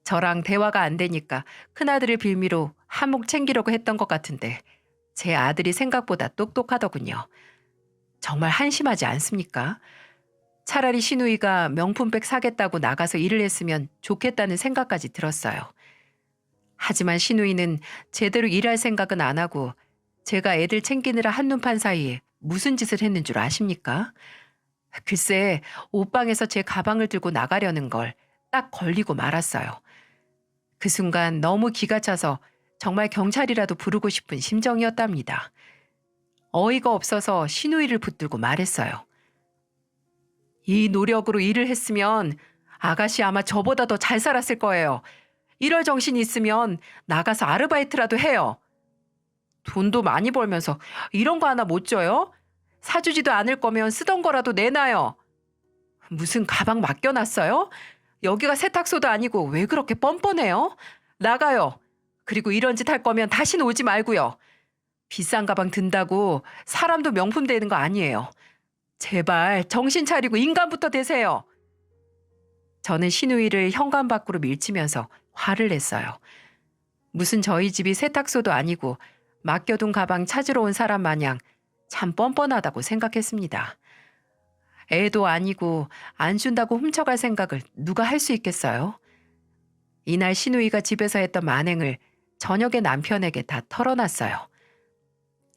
저랑 대화가 안 되니까 큰아들을 빌미로 한몫 챙기려고 했던 것 같은데 제 아들이 생각보다 똑똑하더군요. 정말 한심하지 않습니까? 차라리 시누이가 명품백 사겠다고 나가서 일을 했으면 좋겠다는 생각까지 들었어요. 하지만 시누이는 제대로 일할 생각은 안 하고 제가 애들 챙기느라 한눈 판 사이에 무슨 짓을 했는 줄 아십니까? 글쎄 옷방에서 제 가방을 들고 나가려는 걸 딱 걸리고 말았어요. 그 순간 너무 기가 차서 정말 경찰이라도 부르고 싶은 심정이었답니다. 어이가 없어서 시누이를 붙들고 말했어요. 이 노력으로 일을 했으면 아가씨 아마 저보다 더 잘 살았을 거예요. 이럴 정신이 있으면 나가서 아르바이트라도 해요. 돈도 많이 벌면서 이런 거 하나 못 줘요? 사주지도 않을 거면 쓰던 거라도 내놔요. 무슨 가방 맡겨놨어요? 여기가 세탁소도 아니고 왜 그렇게 뻔뻔해요? 나가요. 그리고 이런 짓 할 거면 다시는 오지 말고요. 비싼 가방 든다고 사람도 명품 되는 거 아니에요. 제발 정신 차리고 인간부터 되세요. 저는 시누이를 현관 밖으로 밀치면서 화를 냈어요. 무슨 저희 집이 세탁소도 아니고 맡겨둔 가방 찾으러 온 사람 마냥 참 뻔뻔하다고 생각했습니다. 애도 아니고 안 준다고 훔쳐갈 생각을 누가 할 수 있겠어요? 이날 시누이가 집에서 했던 만행을 저녁에 남편에게 다 털어놨어요.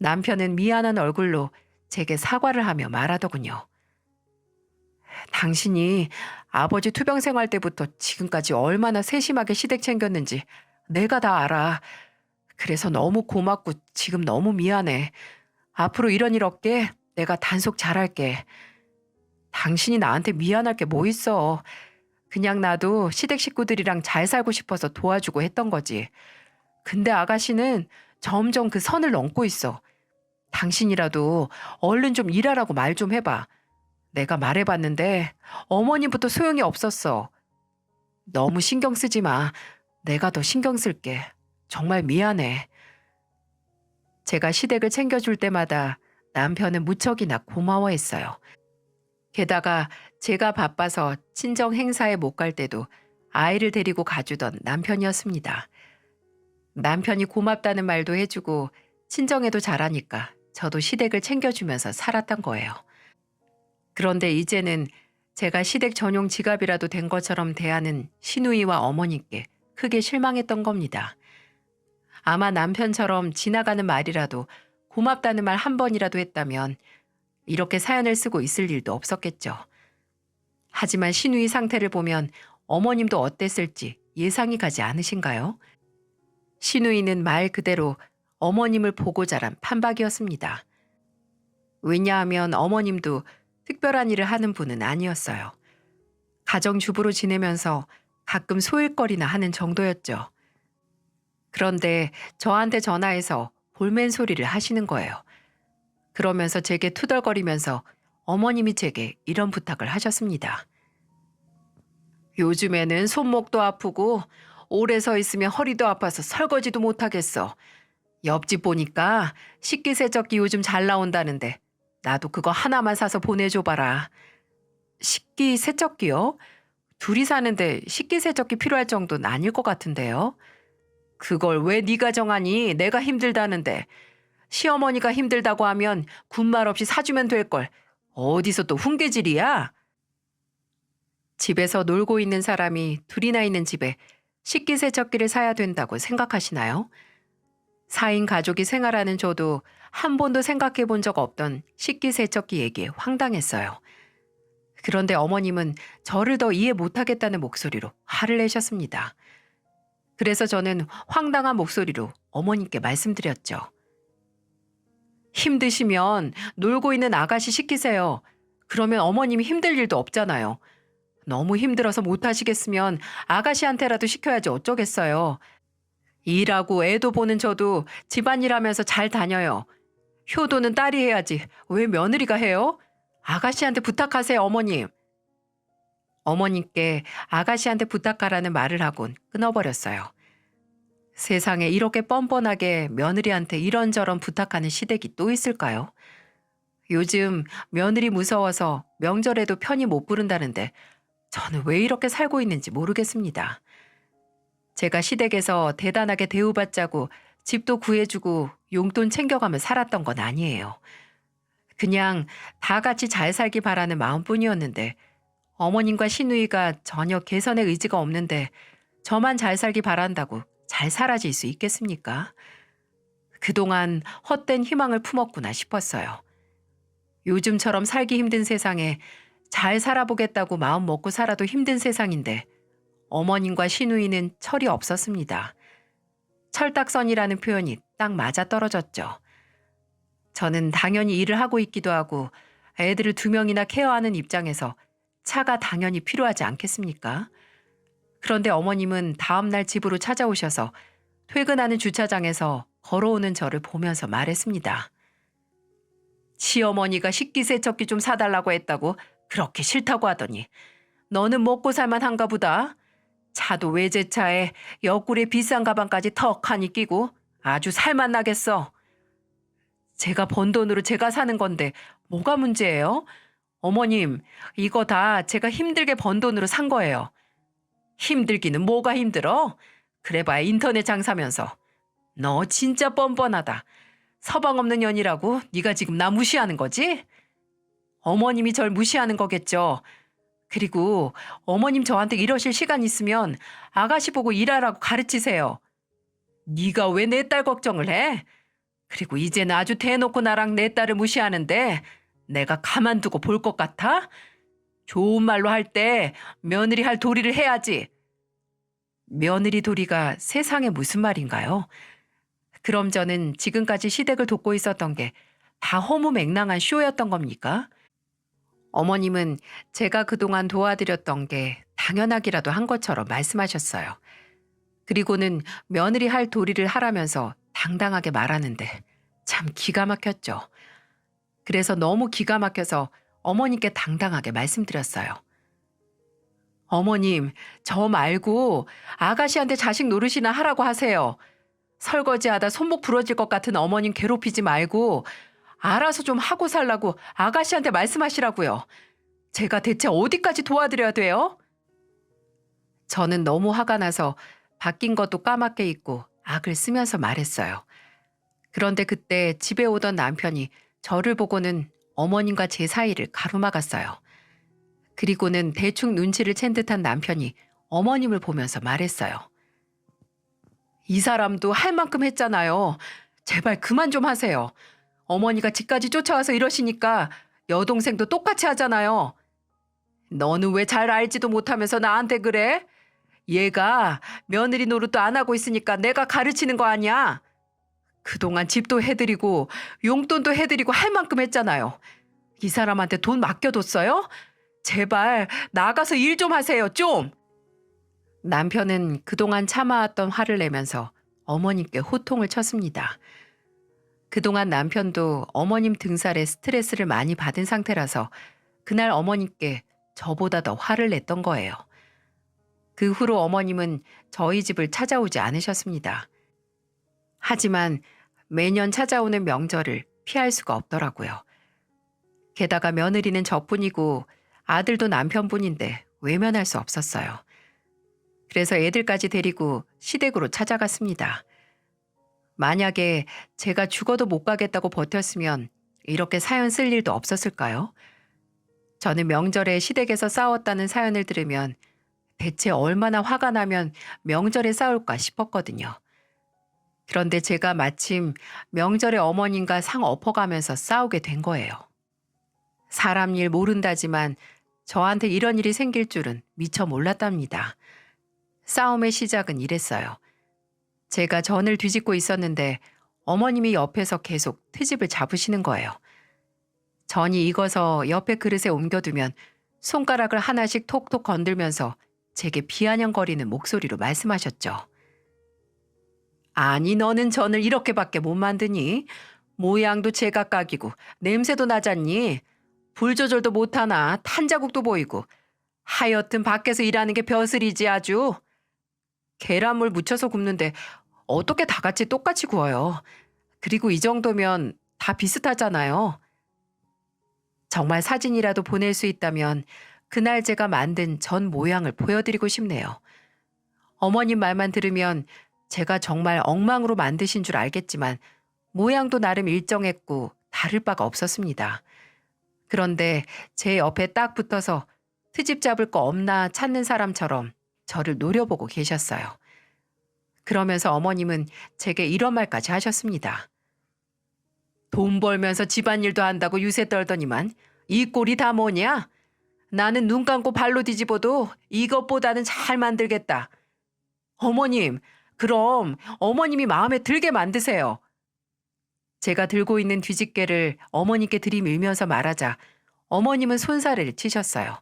남편은 미안한 얼굴로 제게 사과를 하며 말하더군요. 당신이 아버지 투병 생활 때부터 지금까지 얼마나 세심하게 시댁 챙겼는지 내가 다 알아. 그래서 너무 고맙고 지금 너무 미안해. 앞으로 이런 일 없게 내가 단속 잘할게. 당신이 나한테 미안할 게 뭐 있어. 그냥 나도 시댁 식구들이랑 잘 살고 싶어서 도와주고 했던 거지. 근데 아가씨는 점점 그 선을 넘고 있어. 당신이라도 얼른 좀 일하라고 말 좀 해봐. 내가 말해봤는데 어머님부터 소용이 없었어. 너무 신경 쓰지 마. 내가 더 신경 쓸게. 정말 미안해. 제가 시댁을 챙겨줄 때마다 남편은 무척이나 고마워했어요. 게다가 제가 바빠서 친정 행사에 못 갈 때도 아이를 데리고 가주던 남편이었습니다. 남편이 고맙다는 말도 해주고 친정에도 잘하니까 저도 시댁을 챙겨주면서 살았던 거예요. 그런데 이제는 제가 시댁 전용 지갑이라도 된 것처럼 대하는 시누이와 어머니께 크게 실망했던 겁니다. 아마 남편처럼 지나가는 말이라도 고맙다는 말 한 번이라도 했다면 이렇게 사연을 쓰고 있을 일도 없었겠죠. 하지만 시누이 상태를 보면 어머님도 어땠을지 예상이 가지 않으신가요? 시누이는 말 그대로 어머님을 보고 자란 판박이었습니다. 왜냐하면 어머님도 특별한 일을 하는 분은 아니었어요. 가정주부로 지내면서 가끔 소일거리나 하는 정도였죠. 그런데 저한테 전화해서 볼멘 소리를 하시는 거예요. 그러면서 제게 투덜거리면서 어머님이 제게 이런 부탁을 하셨습니다. 요즘에는 손목도 아프고 오래 서 있으면 허리도 아파서 설거지도 못하겠어. 옆집 보니까 식기세척기 요즘 잘 나온다는데 나도 그거 하나만 사서 보내줘봐라. 식기세척기요? 둘이 사는데 식기세척기 필요할 정도는 아닐 것 같은데요. 그걸 왜 네가 정하니? 내가 힘들다는데. 시어머니가 힘들다고 하면 군말 없이 사주면 될걸. 어디서 또 훈계질이야? 집에서 놀고 있는 사람이 둘이나 있는 집에 식기세척기를 사야 된다고 생각하시나요? 4인 가족이 생활하는 저도 한 번도 생각해 본 적 없던 식기세척기 얘기에 황당했어요. 그런데 어머님은 저를 더 이해 못하겠다는 목소리로 화를 내셨습니다. 그래서 저는 황당한 목소리로 어머님께 말씀드렸죠. 힘드시면 놀고 있는 아가씨 시키세요. 그러면 어머님이 힘들 일도 없잖아요. 너무 힘들어서 못하시겠으면 아가씨한테라도 시켜야지 어쩌겠어요. 일하고 애도 보는 저도 집안일 하면서 잘 다녀요. 효도는 딸이 해야지 왜 며느리가 해요? 아가씨한테 부탁하세요, 어머님. 어머님께 아가씨한테 부탁하라는 말을 하곤 끊어버렸어요. 세상에 이렇게 뻔뻔하게 며느리한테 이런저런 부탁하는 시댁이 또 있을까요? 요즘 며느리 무서워서 명절에도 편히 못 부른다는데 저는 왜 이렇게 살고 있는지 모르겠습니다. 제가 시댁에서 대단하게 대우받자고 집도 구해주고 용돈 챙겨가며 살았던 건 아니에요. 그냥 다 같이 잘 살기 바라는 마음뿐이었는데 어머님과 시누이가 전혀 개선의 의지가 없는데 저만 잘 살기 바란다고 잘 사라질 수 있겠습니까? 그동안 헛된 희망을 품었구나 싶었어요. 요즘처럼 살기 힘든 세상에 잘 살아보겠다고 마음 먹고 살아도 힘든 세상인데 어머님과 시누이는 철이 없었습니다. 철딱선이라는 표현이 딱 맞아떨어졌죠. 저는 당연히 일을 하고 있기도 하고 애들을 2명이나 케어하는 입장에서 차가 당연히 필요하지 않겠습니까? 그런데 어머님은 다음날 집으로 찾아오셔서 퇴근하는 주차장에서 걸어오는 저를 보면서 말했습니다. 시어머니가 식기세척기 좀 사달라고 했다고 그렇게 싫다고 하더니 너는 먹고 살만한가 보다. 차도 외제차에 옆구리에 비싼 가방까지 턱하니 끼고 아주 살만 나겠어. 제가 번 돈으로 제가 사는 건데 뭐가 문제예요? 어머님, 이거 다 제가 힘들게 번 돈으로 산 거예요. 힘들기는 뭐가 힘들어? 그래봐야 인터넷 장사면서. 너 진짜 뻔뻔하다. 서방 없는 년이라고 네가 지금 나 무시하는 거지? 어머님이 절 무시하는 거겠죠. 그리고 어머님 저한테 이러실 시간 있으면 아가씨 보고 일하라고 가르치세요. 네가 왜 내 딸 걱정을 해? 그리고 이제는 아주 대놓고 나랑 내 딸을 무시하는데 내가 가만두고 볼 것 같아? 좋은 말로 할 때 며느리 할 도리를 해야지. 며느리 도리가 세상에 무슨 말인가요? 그럼 저는 지금까지 시댁을 돕고 있었던 게 다 허무맹랑한 쇼였던 겁니까? 어머님은 제가 그동안 도와드렸던 게 당연하기라도 한 것처럼 말씀하셨어요. 그리고는 며느리 할 도리를 하라면서 당당하게 말하는데 참 기가 막혔죠. 그래서 너무 기가 막혀서 어머님께 당당하게 말씀드렸어요. 어머님, 저 말고 아가씨한테 자식 노릇이나 하라고 하세요. 설거지하다 손목 부러질 것 같은 어머님 괴롭히지 말고 알아서 좀 하고 살라고 아가씨한테 말씀하시라고요. 제가 대체 어디까지 도와드려야 돼요? 저는 너무 화가 나서 바뀐 것도 까맣게 잊고 악을 쓰면서 말했어요. 그런데 그때 집에 오던 남편이 저를 보고는 어머님과 제 사이를 가로막았어요. 그리고는 대충 눈치를 챈 듯한 남편이 어머님을 보면서 말했어요. 이 사람도 할 만큼 했잖아요. 제발 그만 좀 하세요. 어머니가 집까지 쫓아와서 이러시니까 여동생도 똑같이 하잖아요. 너는 왜 잘 알지도 못하면서 나한테 그래? 얘가 며느리 노릇도 안 하고 있으니까 내가 가르치는 거 아니야. 그동안 집도 해드리고 용돈도 해드리고 할 만큼 했잖아요. 이 사람한테 돈 맡겨뒀어요? 제발 나가서 일 좀 하세요, 좀. 남편은 그동안 참아왔던 화를 내면서 어머님께 호통을 쳤습니다. 그동안 남편도 어머님 등살에 스트레스를 많이 받은 상태라서 그날 어머님께 저보다 더 화를 냈던 거예요. 그 후로 어머님은 저희 집을 찾아오지 않으셨습니다. 하지만 매년 찾아오는 명절을 피할 수가 없더라고요. 게다가 며느리는 저뿐이고 아들도 남편뿐인데 외면할 수 없었어요. 그래서 애들까지 데리고 시댁으로 찾아갔습니다. 만약에 제가 죽어도 못 가겠다고 버텼으면 이렇게 사연 쓸 일도 없었을까요? 저는 명절에 시댁에서 싸웠다는 사연을 들으면 대체 얼마나 화가 나면 명절에 싸울까 싶었거든요. 그런데 제가 마침 명절에 어머님과 상 엎어가면서 싸우게 된 거예요. 사람 일 모른다지만 저한테 이런 일이 생길 줄은 미처 몰랐답니다. 싸움의 시작은 이랬어요. 제가 전을 뒤집고 있었는데 어머님이 옆에서 계속 트집을 잡으시는 거예요. 전이 익어서 옆에 그릇에 옮겨두면 손가락을 하나씩 톡톡 건들면서 제게 비아냥거리는 목소리로 말씀하셨죠. 아니 너는 전을 이렇게밖에 못 만드니? 모양도 제각각이고 냄새도 나잖니? 불 조절도 못하나 탄자국도 보이고 하여튼 밖에서 일하는 게 벼슬이지 아주. 계란물 묻혀서 굽는데 어떻게 다 같이 똑같이 구워요. 그리고 이 정도면 다 비슷하잖아요. 정말 사진이라도 보낼 수 있다면 그날 제가 만든 전 모양을 보여드리고 싶네요. 어머님 말만 들으면 제가 정말 엉망으로 만드신 줄 알겠지만 모양도 나름 일정했고 다를 바가 없었습니다. 그런데 제 옆에 딱 붙어서 트집 잡을 거 없나 찾는 사람처럼 저를 노려보고 계셨어요. 그러면서 어머님은 제게 이런 말까지 하셨습니다. 돈 벌면서 집안일도 한다고 유세 떨더니만 이 꼴이 다 뭐냐? 나는 눈 감고 발로 뒤집어도 이것보다는 잘 만들겠다. 어머님, 그럼 어머님이 마음에 들게 만드세요. 제가 들고 있는 뒤집개를 어머님께 들이밀면서 말하자 어머님은 손살을 치셨어요.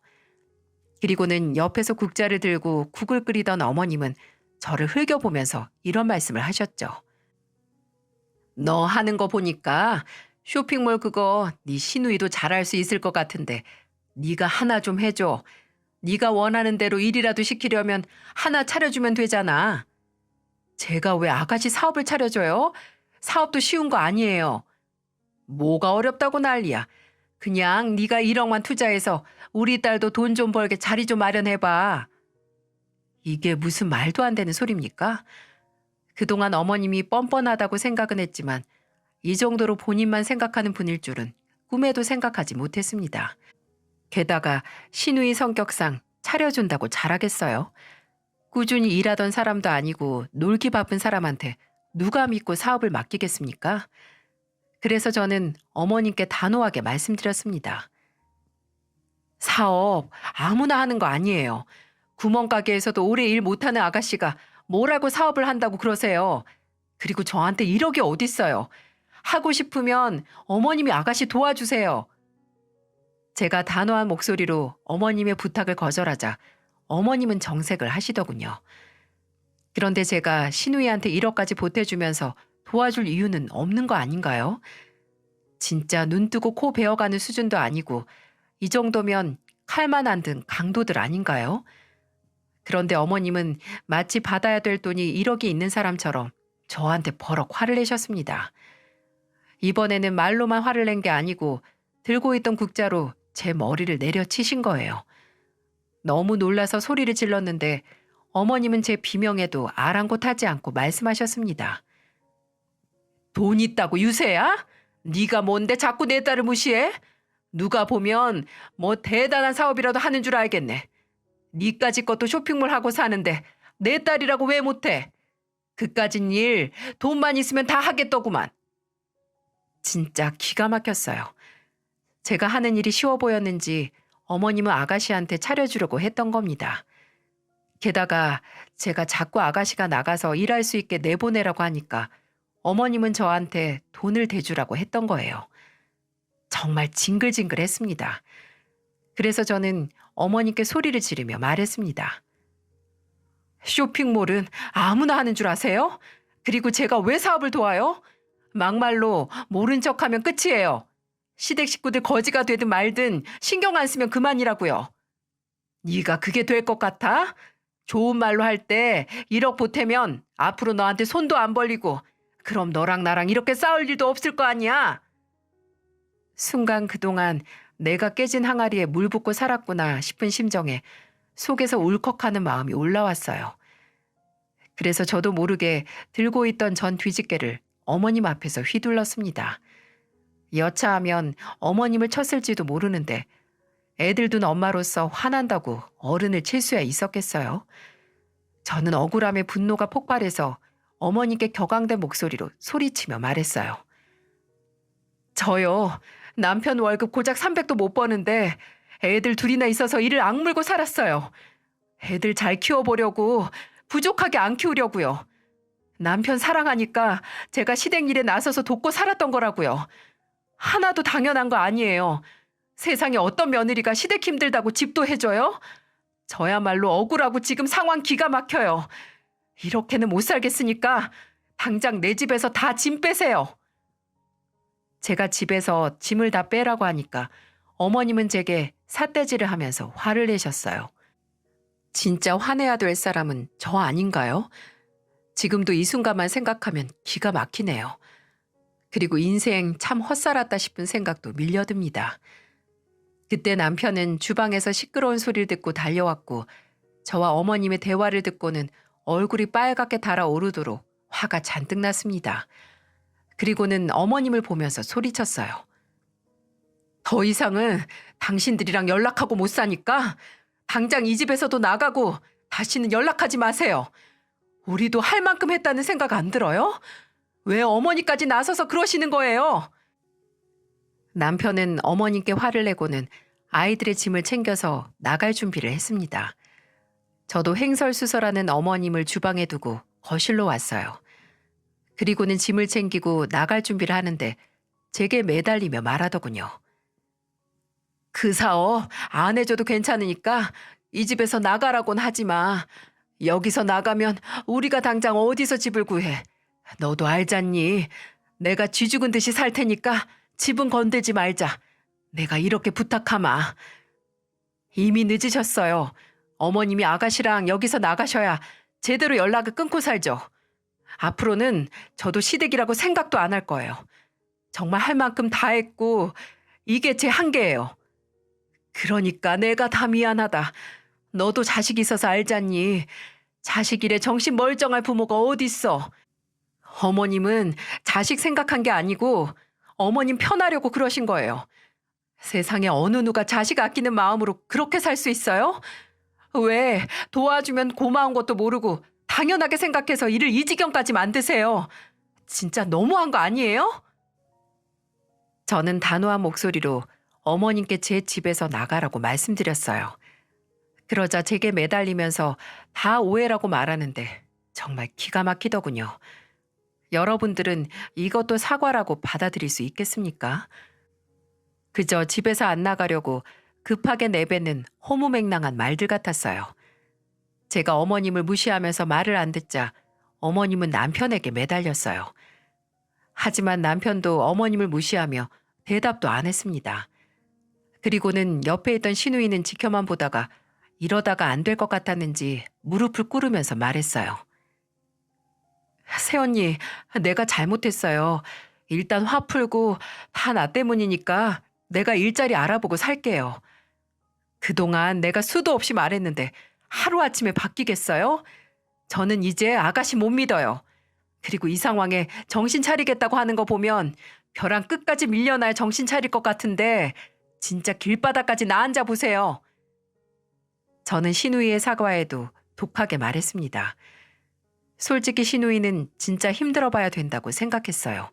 그리고는 옆에서 국자를 들고 국을 끓이던 어머님은 저를 흘겨보면서 이런 말씀을 하셨죠. 너 하는 거 보니까 쇼핑몰 그거 네 시누이도 잘할 수 있을 것 같은데 네가 하나 좀 해줘. 네가 원하는 대로 일이라도 시키려면 하나 차려주면 되잖아. 제가 왜 아가씨 사업을 차려줘요? 사업도 쉬운 거 아니에요. 뭐가 어렵다고 난리야. 그냥 네가 1억만 투자해서 우리 딸도 돈 좀 벌게 자리 좀 마련해봐. 이게 무슨 말도 안 되는 소리입니까? 그동안 어머님이 뻔뻔하다고 생각은 했지만 이 정도로 본인만 생각하는 분일 줄은 꿈에도 생각하지 못했습니다. 게다가 시누이 성격상 차려준다고 잘하겠어요? 꾸준히 일하던 사람도 아니고 놀기 바쁜 사람한테 누가 믿고 사업을 맡기겠습니까? 그래서 저는 어머님께 단호하게 말씀드렸습니다. 사업 아무나 하는 거 아니에요. 구멍가게에서도 오래 일 못하는 아가씨가 뭐라고 사업을 한다고 그러세요. 그리고 저한테 1억이 어딨어요. 하고 싶으면 어머님이 아가씨 도와주세요. 제가 단호한 목소리로 어머님의 부탁을 거절하자 어머님은 정색을 하시더군요. 그런데 제가 시누이한테 1억까지 보태주면서 도와줄 이유는 없는 거 아닌가요? 진짜 눈 뜨고 코 베어가는 수준도 아니고 이 정도면 칼만 안 든 강도들 아닌가요? 그런데 어머님은 마치 받아야 될 돈이 1억이 있는 사람처럼 저한테 버럭 화를 내셨습니다. 이번에는 말로만 화를 낸 게 아니고 들고 있던 국자로 제 머리를 내려치신 거예요. 너무 놀라서 소리를 질렀는데 어머님은 제 비명에도 아랑곳하지 않고 말씀하셨습니다. 돈 있다고 유세야? 네가 뭔데 자꾸 내 딸을 무시해? 누가 보면 뭐 대단한 사업이라도 하는 줄 알겠네. 니까지 것도 쇼핑몰 하고 사는데 내 딸이라고 왜 못해? 그까진 일 돈만 있으면 다 하겠더구만. 진짜 기가 막혔어요. 제가 하는 일이 쉬워 보였는지 어머님은 아가씨한테 차려주려고 했던 겁니다. 게다가 제가 자꾸 아가씨가 나가서 일할 수 있게 내보내라고 하니까 어머님은 저한테 돈을 대주라고 했던 거예요. 정말 징글징글했습니다. 그래서 저는 어머님께 소리를 지르며 말했습니다. 쇼핑몰은 아무나 하는 줄 아세요? 그리고 제가 왜 사업을 도와요? 막말로 모른 척하면 끝이에요. 시댁 식구들 거지가 되든 말든 신경 안 쓰면 그만이라고요. 네가 그게 될 것 같아? 좋은 말로 할 때 1억 보태면 앞으로 너한테 손도 안 벌리고 그럼 너랑 나랑 이렇게 싸울 일도 없을 거 아니야? 순간 그동안 내가 깨진 항아리에 물 붓고 살았구나 싶은 심정에 속에서 울컥하는 마음이 올라왔어요. 그래서 저도 모르게 들고 있던 전 뒤집개를 어머님 앞에서 휘둘렀습니다. 여차하면 어머님을 쳤을지도 모르는데 애들 둔 엄마로서 화난다고 어른을 칠 수야 있었겠어요. 저는 억울함에 분노가 폭발해서 어머님께 격앙된 목소리로 소리치며 말했어요. 저요. 남편 월급 고작 300도 못 버는데 애들 둘이나 있어서 이를 악물고 살았어요. 애들 잘 키워보려고 부족하게 안 키우려고요. 남편 사랑하니까 제가 시댁 일에 나서서 돕고 살았던 거라고요. 하나도 당연한 거 아니에요. 세상에 어떤 며느리가 시댁 힘들다고 집도 해줘요? 저야말로 억울하고 지금 상황 기가 막혀요. 이렇게는 못 살겠으니까 당장 내 집에서 다 짐 빼세요. 제가 집에서 짐을 다 빼라고 하니까 어머님은 제게 삿대질을 하면서 화를 내셨어요. 진짜 화내야 될 사람은 저 아닌가요? 지금도 이 순간만 생각하면 기가 막히네요. 그리고 인생 참 헛살았다 싶은 생각도 밀려듭니다. 그때 남편은 주방에서 시끄러운 소리를 듣고 달려왔고 저와 어머님의 대화를 듣고는 얼굴이 빨갛게 달아오르도록 화가 잔뜩 났습니다. 그리고는 어머님을 보면서 소리쳤어요. 더 이상은 당신들이랑 연락하고 못 사니까 당장 이 집에서도 나가고 다시는 연락하지 마세요. 우리도 할 만큼 했다는 생각 안 들어요? 왜 어머니까지 나서서 그러시는 거예요? 남편은 어머님께 화를 내고는 아이들의 짐을 챙겨서 나갈 준비를 했습니다. 저도 횡설수설하는 어머님을 주방에 두고 거실로 왔어요. 그리고는 짐을 챙기고 나갈 준비를 하는데 제게 매달리며 말하더군요. 그 사업 안 해줘도 괜찮으니까 이 집에서 나가라고는 하지 마. 여기서 나가면 우리가 당장 어디서 집을 구해. 너도 알잖니. 내가 쥐 죽은 듯이 살 테니까 집은 건들지 말자. 내가 이렇게 부탁하마. 이미 늦으셨어요. 어머님이 아가씨랑 여기서 나가셔야 제대로 연락을 끊고 살죠. 앞으로는 저도 시댁이라고 생각도 안 할 거예요. 정말 할 만큼 다 했고 이게 제 한계예요. 그러니까 내가 다 미안하다. 너도 자식 있어서 알잖니. 자식 일에 정신 멀쩡할 부모가 어딨어. 어머님은 자식 생각한 게 아니고 어머님 편하려고 그러신 거예요. 세상에 어느 누가 자식 아끼는 마음으로 그렇게 살 수 있어요? 왜 도와주면 고마운 것도 모르고 당연하게 생각해서 일을 이 지경까지 만드세요. 진짜 너무한 거 아니에요? 저는 단호한 목소리로 어머님께 제 집에서 나가라고 말씀드렸어요. 그러자 제게 매달리면서 다 오해라고 말하는데 정말 기가 막히더군요. 여러분들은 이것도 사과라고 받아들일 수 있겠습니까? 그저 집에서 안 나가려고 급하게 내뱉는 허무맹랑한 말들 같았어요. 제가 어머님을 무시하면서 말을 안 듣자 어머님은 남편에게 매달렸어요. 하지만 남편도 어머님을 무시하며 대답도 안 했습니다. 그리고는 옆에 있던 시누이는 지켜만 보다가 이러다가 안 될 것 같았는지 무릎을 꿇으면서 말했어요. 새언니, 내가 잘못했어요. 일단 화 풀고 다 나 때문이니까 내가 일자리 알아보고 살게요. 그동안 내가 수도 없이 말했는데 하루아침에 바뀌겠어요? 저는 이제 아가씨 못 믿어요. 그리고 이 상황에 정신 차리겠다고 하는 거 보면 벼랑 끝까지 밀려나야 정신 차릴 것 같은데 진짜 길바닥까지 나앉아 보세요. 저는 시누이의 사과에도 독하게 말했습니다. 솔직히 시누이는 진짜 힘들어 봐야 된다고 생각했어요.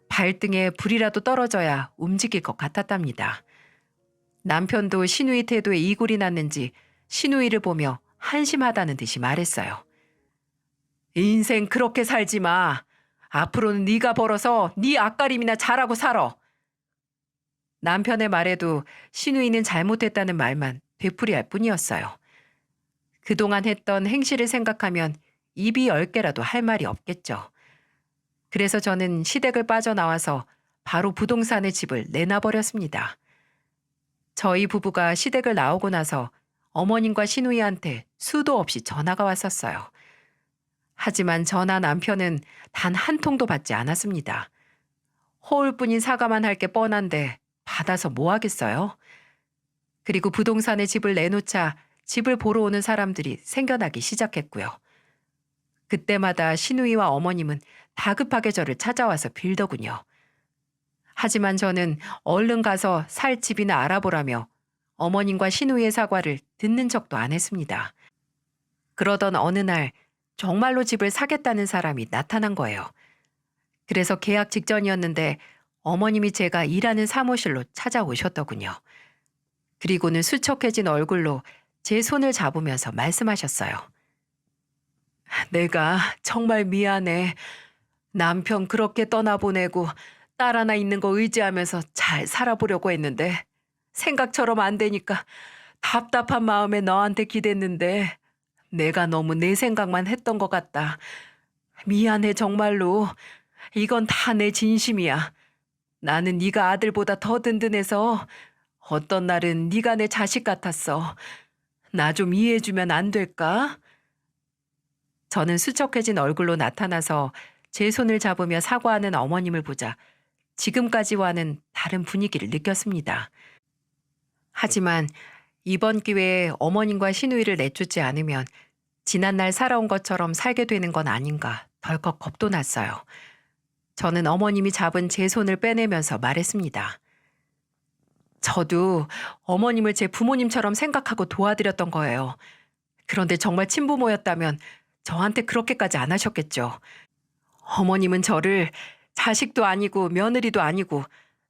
발등에 불이라도 떨어져야 움직일 것 같았답니다. 남편도 시누이 태도에 이골이 났는지 시누이를 보며 한심하다는 듯이 말했어요. 인생 그렇게 살지 마. 앞으로는 네가 벌어서 네 앞가림이나 잘하고 살아. 남편의 말에도 시누이는 잘못했다는 말만 되풀이할 뿐이었어요. 그동안 했던 행실을 생각하면 입이 10개라도 할 말이 없겠죠. 그래서 저는 시댁을 빠져나와서 바로 부동산의 집을 내놔버렸습니다. 저희 부부가 시댁을 나오고 나서 어머님과 시누이한테 수도 없이 전화가 왔었어요. 하지만 전화 남편은 단 한 통도 받지 않았습니다. 허울뿐인 사과만 할 게 뻔한데 받아서 뭐 하겠어요? 그리고 부동산에 집을 내놓자 집을 보러 오는 사람들이 생겨나기 시작했고요. 그때마다 시누이와 어머님은 다급하게 저를 찾아와서 빌더군요. 하지만 저는 얼른 가서 살 집이나 알아보라며 어머님과 시누이의 사과를 듣는 척도 안 했습니다. 그러던 어느 날 정말로 집을 사겠다는 사람이 나타난 거예요. 그래서 계약 직전이었는데 어머님이 제가 일하는 사무실로 찾아오셨더군요. 그리고는 수척해진 얼굴로 제 손을 잡으면서 말씀하셨어요. 내가 정말 미안해. 남편 그렇게 떠나보내고 딸 하나 있는 거 의지하면서 잘 살아보려고 했는데 생각처럼 안 되니까 답답한 마음에 너한테 기댔는데 내가 너무 내 생각만 했던 것 같다. 미안해 정말로. 이건 다 내 진심이야. 나는 네가 아들보다 더 든든해서 어떤 날은 네가 내 자식 같았어. 나 좀 이해해주면 안 될까? 저는 수척해진 얼굴로 나타나서 제 손을 잡으며 사과하는 어머님을 보자 지금까지와는 다른 분위기를 느꼈습니다. 하지만 이번 기회에 어머님과 시누이를 내쫓지 않으면 지난날 살아온 것처럼 살게 되는 건 아닌가 덜컥 겁도 났어요. 저는 어머님이 잡은 제 손을 빼내면서 말했습니다. 저도 어머님을 제 부모님처럼 생각하고 도와드렸던 거예요. 그런데 정말 친부모였다면 저한테 그렇게까지 안 하셨겠죠. 어머님은 저를 자식도 아니고 며느리도 아니고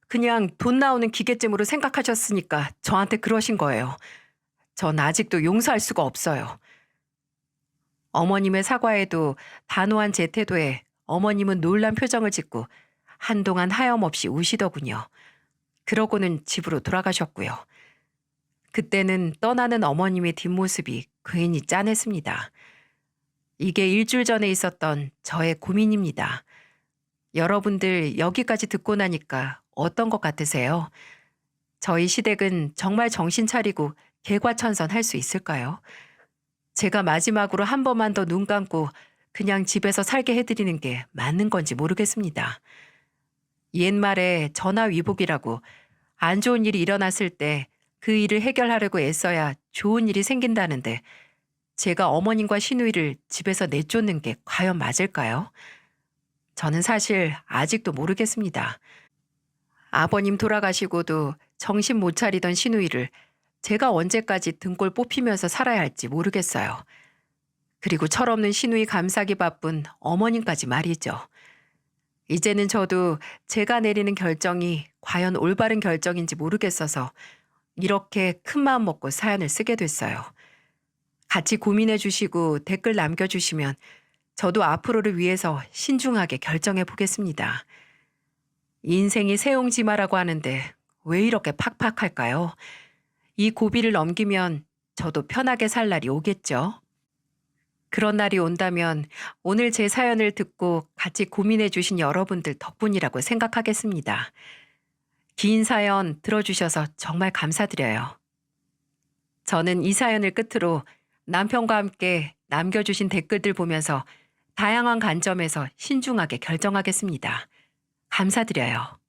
그냥 돈 나오는 기계쯤으로 생각하셨으니까 저한테 그러신 거예요. 전 아직도 용서할 수가 없어요. 어머님의 사과에도 단호한 제 태도에 어머님은 놀란 표정을 짓고 한동안 하염없이 우시더군요. 그러고는 집으로 돌아가셨고요. 그때는 떠나는 어머님의 뒷모습이 괜히 짠했습니다. 이게 일주일 전에 있었던 저의 고민입니다. 여러분들 여기까지 듣고 나니까 어떤 것 같으세요? 저희 시댁은 정말 정신 차리고 개과천선할 수 있을까요? 제가 마지막으로 한 번만 더 눈 감고 그냥 집에서 살게 해드리는 게 맞는 건지 모르겠습니다. 옛말에 전화위복이라고 안 좋은 일이 일어났을 때 그 일을 해결하려고 애써야 좋은 일이 생긴다는데 제가 어머님과 시누이를 집에서 내쫓는 게 과연 맞을까요? 저는 사실 아직도 모르겠습니다. 아버님 돌아가시고도 정신 못 차리던 시누이를 제가 언제까지 등골 뽑히면서 살아야 할지 모르겠어요. 그리고 철없는 시누이 감싸기 바쁜 어머님까지 말이죠. 이제는 저도 제가 내리는 결정이 과연 올바른 결정인지 모르겠어서 이렇게 큰 마음 먹고 사연을 쓰게 됐어요. 같이 고민해 주시고 댓글 남겨주시면 저도 앞으로를 위해서 신중하게 결정해 보겠습니다. 인생이 새옹지마라고 하는데 왜 이렇게 팍팍할까요? 이 고비를 넘기면 저도 편하게 살 날이 오겠죠. 그런 날이 온다면 오늘 제 사연을 듣고 같이 고민해 주신 여러분들 덕분이라고 생각하겠습니다. 긴 사연 들어주셔서 정말 감사드려요. 저는 이 사연을 끝으로 남편과 함께 남겨주신 댓글들 보면서 다양한 관점에서 신중하게 결정하겠습니다. 감사드려요.